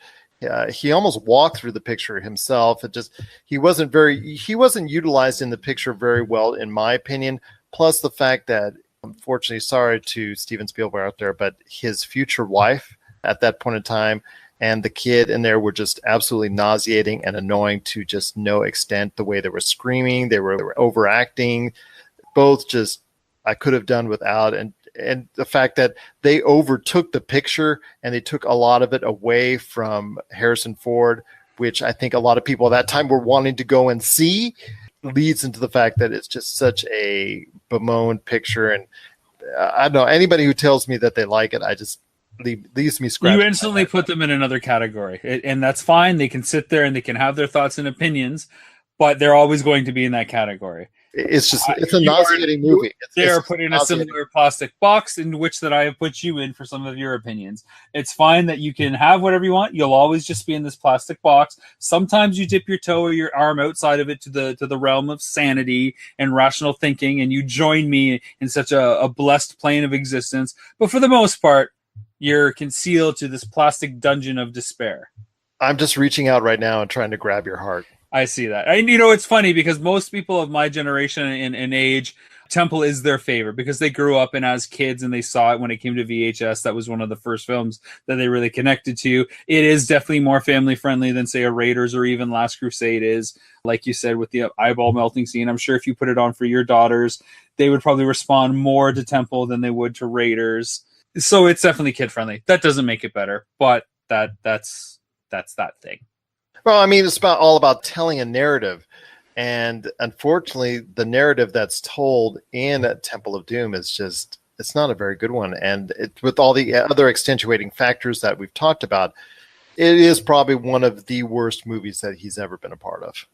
He almost walked through the picture himself. He wasn't utilized in the picture very well, in my opinion. Plus the fact that, unfortunately, sorry to Steven Spielberg out there, but his future wife at that point in time and the kid in there were just absolutely nauseating and annoying to just no extent. The way they were screaming, they were overacting, both just I could have done without. And the fact that they overtook the picture and they took a lot of it away from Harrison Ford, which I think a lot of people at that time were wanting to go and see, leads into the fact that it's just such a bemoaned picture. And I don't know, anybody who tells me that they like it, I just leaves me scratching. You instantly put them in another category, and that's fine. They can sit there and they can have their thoughts and opinions, but they're always going to be in that category. It's a nauseating movie. They're put in a similar plastic box in which that I have put you in for some of your opinions. It's fine that you can have whatever you want. You'll always just be in this plastic box. Sometimes you dip your toe or your arm outside of it to the realm of sanity and rational thinking, and you join me in such a blessed plane of existence. But for the most part, you're concealed to this plastic dungeon of despair. I'm just reaching out right now and trying to grab your heart. I see that. And, you know, it's funny because most people of my generation and age, Temple is their favorite because they grew up and as kids and they saw it when it came to VHS. That was one of the first films that they really connected to. It is definitely more family friendly than, say, a Raiders or even Last Crusade is. Like you said, with the eyeball melting scene, I'm sure if you put it on for your daughters, they would probably respond more to Temple than they would to Raiders. So it's definitely kid friendly. That doesn't make it better, but that's that thing. Well, I mean, it's all about telling a narrative. And unfortunately, the narrative that's told in Temple of Doom is just, it's not a very good one. And with all the other extenuating factors that we've talked about, it is probably one of the worst movies that he's ever been a part of.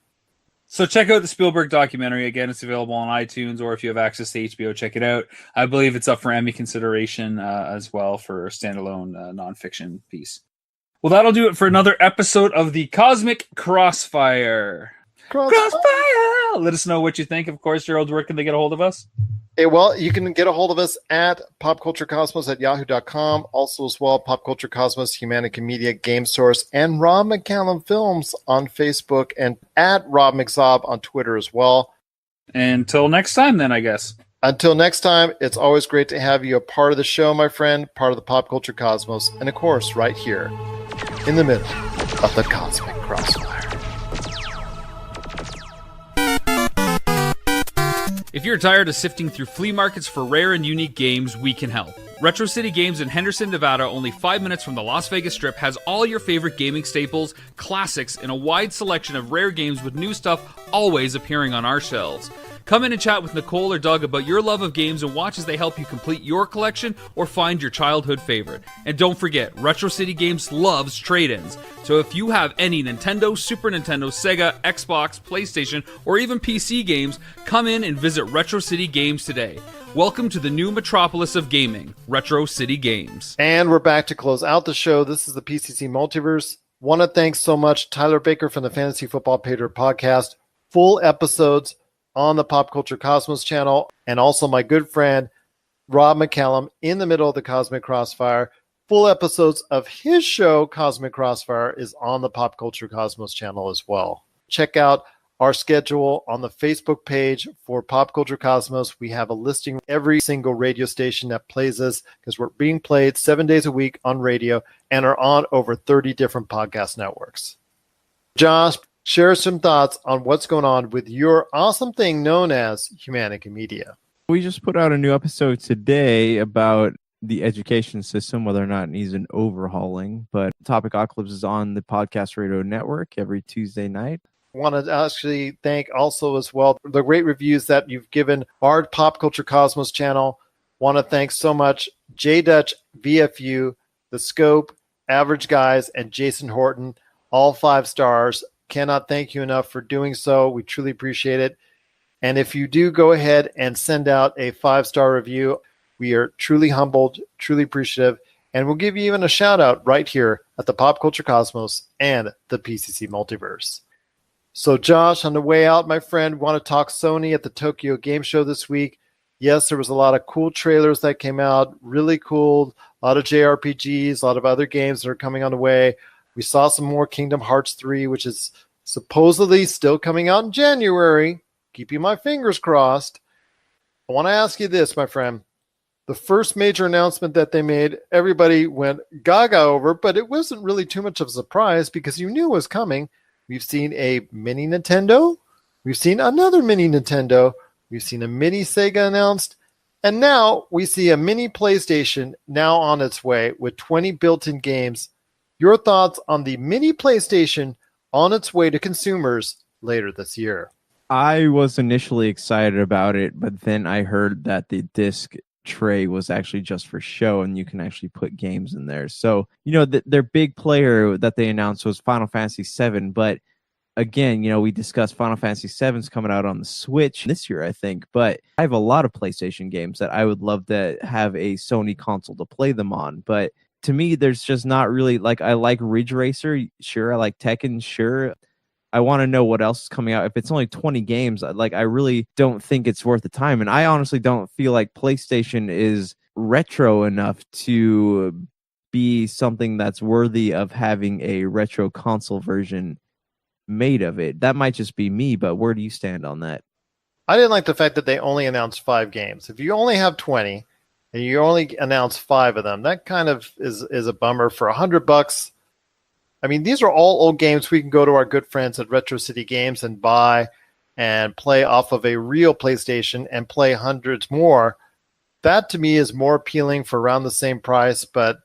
So check out the Spielberg documentary. Again, it's available on iTunes, or if you have access to HBO, check it out. I believe it's up for Emmy consideration as well for a standalone nonfiction piece. Well, that'll do it for another episode of the Cosmic Crossfire. Crossfire! Let us know what you think. Of course, Gerald, where can they get a hold of us? Well, you can get a hold of us at popculturecosmos@yahoo.com. Also as well, Pop Culture Cosmos, Humanica Media, Game Source, and Rob McCallum Films on Facebook, and at Rob McZob on Twitter as well. Until next time then, I guess. Until next time, it's always great to have you a part of the show, my friend, part of the Pop Culture Cosmos, and of course, right here in the middle of the Cosmic Crossfire. If you're tired of sifting through flea markets for rare and unique games, we can help. Retro City Games in Henderson, Nevada, only 5 minutes from the Las Vegas Strip, has all your favorite gaming staples, classics, and a wide selection of rare games with new stuff always appearing on our shelves. Come in and chat with Nicole or Doug about your love of games and watch as they help you complete your collection or find your childhood favorite. And don't forget, Retro City Games loves trade-ins. So if you have any Nintendo, Super Nintendo, Sega, Xbox, PlayStation, or even PC games, come in and visit Retro City Games today. Welcome to the new metropolis of gaming, Retro City Games. And we're back to close out the show. This is the PCC Multiverse. Want to thank so much Tyler Baker from the Fantasy Football Patriot Podcast. Full episodes on the Pop Culture Cosmos channel, and also my good friend Rob McCallum in the middle of the Cosmic Crossfire. Full episodes of his show, Cosmic Crossfire, is on the Pop Culture Cosmos channel as well. Check out our schedule on the Facebook page for Pop Culture Cosmos. We have a listing every single radio station that plays us, because we're being played 7 days a week on radio and are on over 30 different podcast networks. Josh, share some thoughts on what's going on with your awesome thing known as Humanica Media. We just put out a new episode today about the education system, whether or not it needs an overhauling. But Topic Ocalypse is on the Podcast Radio Network every Tuesday night. Want to actually thank also as well the great reviews that you've given our Pop Culture Cosmos channel. Want to thank so much J Dutch, VFU, The Scope, Average Guys, and Jason Horton, all 5 stars. Cannot thank you enough for doing so. We truly appreciate it. And if you do go ahead and send out a 5-star review, we are truly humbled, truly appreciative, and we'll give you even a shout out right here at the Pop Culture Cosmos and the PCC Multiverse. So Josh, on the way out, my friend, want to talk Sony at the Tokyo Game Show this week. Yes, there was a lot of cool trailers that came out, really cool, a lot of JRPGs, a lot of other games that are coming on the way. We saw some more Kingdom Hearts 3, which is supposedly still coming out in January. Keeping my fingers crossed. I want to ask you this, my friend. The first major announcement that they made, everybody went gaga over, but it wasn't really too much of a surprise because you knew it was coming. We've seen a mini Nintendo. We've seen another mini Nintendo. We've seen a mini Sega announced. And now we see a mini PlayStation now on its way with 20 built-in games. Your thoughts on the mini PlayStation on its way to consumers later this year? I was initially excited about it, but then I heard that the disc tray was actually just for show and you can actually put games in there. So, their big player that they announced was Final Fantasy VII, but again, we discussed Final Fantasy VII's coming out on the Switch this year, I think, but I have a lot of PlayStation games that I would love to have a Sony console to play them on, but to me, there's just not really, I like Ridge Racer, sure, I like Tekken, sure. I want to know what else is coming out. If it's only 20 games, I really don't think it's worth the time. And I honestly don't feel like PlayStation is retro enough to be something that's worthy of having a retro console version made of it. That might just be me, but where do you stand on that? I didn't like the fact that they only announced 5 games. If you only have 20 and you only announce 5 of them, that kind of is a bummer. For $100. I mean, these are all old games we can go to our good friends at Retro City Games and buy and play off of a real PlayStation and play hundreds more. That to me is more appealing for around the same price, but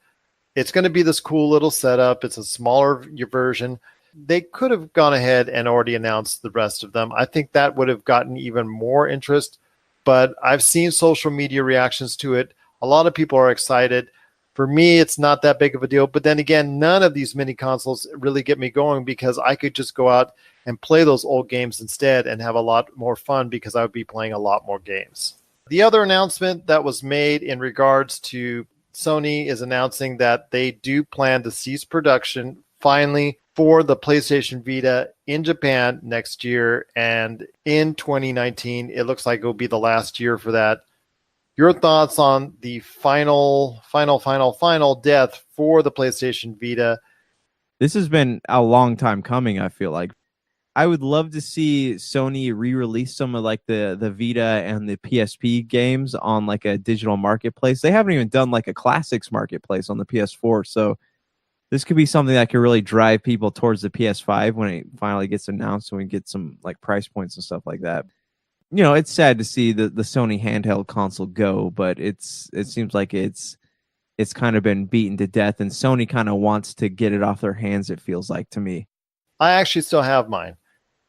it's going to be this cool little setup. It's a smaller version. They could have gone ahead and already announced the rest of them. I think that would have gotten even more interest, but I've seen social media reactions to it. A lot of people are excited. For me, it's not that big of a deal. But then again, none of these mini consoles really get me going because I could just go out and play those old games instead and have a lot more fun because I would be playing a lot more games. The other announcement that was made in regards to Sony is announcing that they do plan to cease production finally for the PlayStation Vita in Japan next year. And in 2019, it looks like it will be the last year for that. Your thoughts on the final death for the PlayStation Vita? This has been a long time coming, I feel like. I would love to see Sony re-release some of the Vita and the PSP games on a digital marketplace. They haven't even done a classics marketplace on the PS4, so this could be something that could really drive people towards the PS5 when it finally gets announced and we get some price points and stuff like that. It's sad to see the Sony handheld console go, but it seems like it's kind of been beaten to death, and Sony kind of wants to get it off their hands, it feels like to me. I actually still have mine.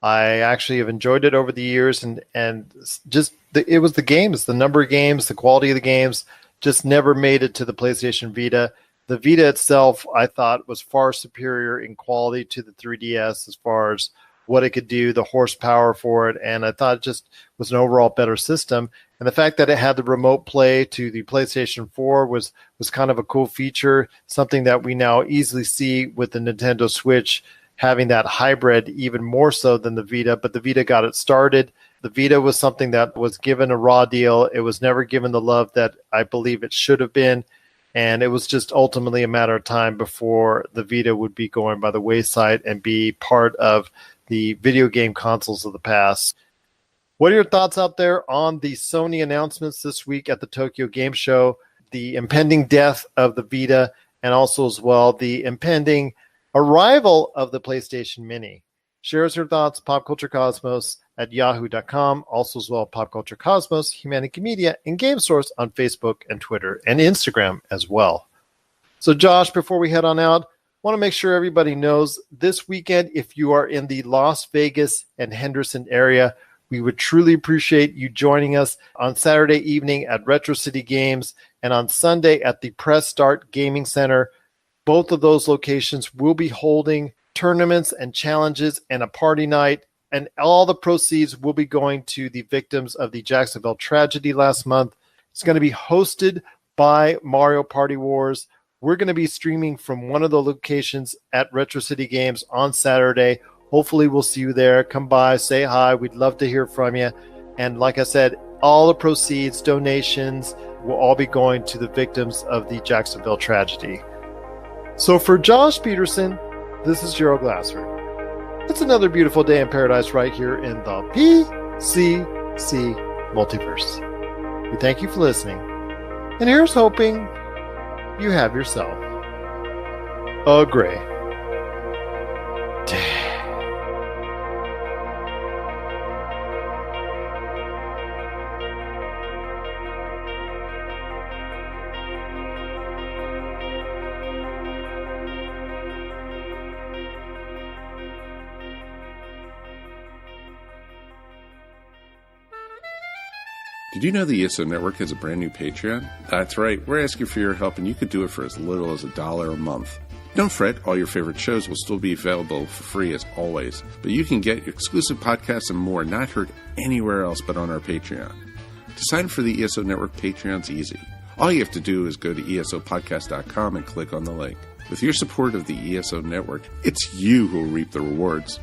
I actually have enjoyed it over the years, and just it was the games, the number of games, the quality of the games, just never made it to the PlayStation Vita. The Vita itself, I thought, was far superior in quality to the 3DS as far as what it could do, the horsepower for it, and I thought it just was an overall better system. And the fact that it had the remote play to the PlayStation 4 was kind of a cool feature, something that we now easily see with the Nintendo Switch having that hybrid even more so than the Vita, but the Vita got it started. The Vita was something that was given a raw deal. It was never given the love that I believe it should have been, and it was just ultimately a matter of time before the Vita would be going by the wayside and be part of the video game consoles of the past. What are your thoughts out there on the Sony announcements this week at the Tokyo Game Show, the impending death of the Vita, and also as well the impending arrival of the PlayStation Mini? Share us your thoughts, popculturecosmos at yahoo.com. Also as well, Pop Culture Cosmos, Humanity Media, and Game Source on Facebook and Twitter and Instagram as well. So Josh, before we head on out, want to make sure everybody knows this weekend, if you are in the Las Vegas and Henderson area, we would truly appreciate you joining us on Saturday evening at Retro City Games and on Sunday at the Press Start Gaming Center. Both of those locations will be holding tournaments and challenges and a party night, and all the proceeds will be going to the victims of the Jacksonville tragedy last month. It's going to be hosted by Mario Party Wars. We're going to be streaming from one of the locations at Retro City Games on Saturday. Hopefully we'll see you there. Come by, say hi. We'd love to hear from you. And like I said, all the proceeds, donations will all be going to the victims of the Jacksonville tragedy. So for Josh Peterson, this is Gerald Glassford. It's another beautiful day in paradise right here in the PCC Multiverse. We thank you for listening. And here's hoping you have yourself a great day. Did you know the ESO Network has a brand new Patreon? That's right, we're asking for your help, and you could do it for as little as $1 a month. Don't fret, all your favorite shows will still be available for free as always, but you can get exclusive podcasts and more not heard anywhere else but on our Patreon. To sign up for the ESO Network Patreon's easy. All you have to do is go to esopodcast.com and click on the link. With your support of the ESO Network, it's you who will reap the rewards.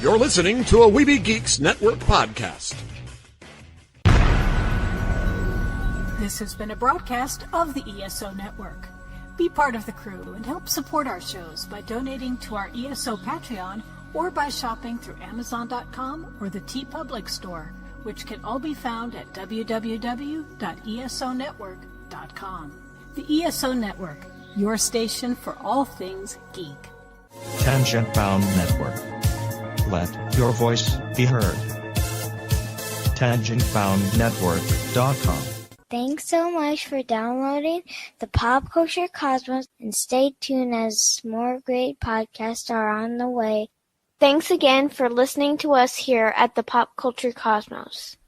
You're listening to a Weeby Geeks Network podcast. This has been a broadcast of the ESO Network. Be part of the crew and help support our shows by donating to our ESO Patreon or by shopping through Amazon.com or the TeePublic store, which can all be found at www.esonetwork.com. The ESO Network, your station for all things geek. Tangent Bound Network. Let your voice be heard. TangentBoundNetwork.com. Thanks so much for downloading the Pop Culture Cosmos, and stay tuned as more great podcasts are on the way. Thanks again for listening to us here at the Pop Culture Cosmos.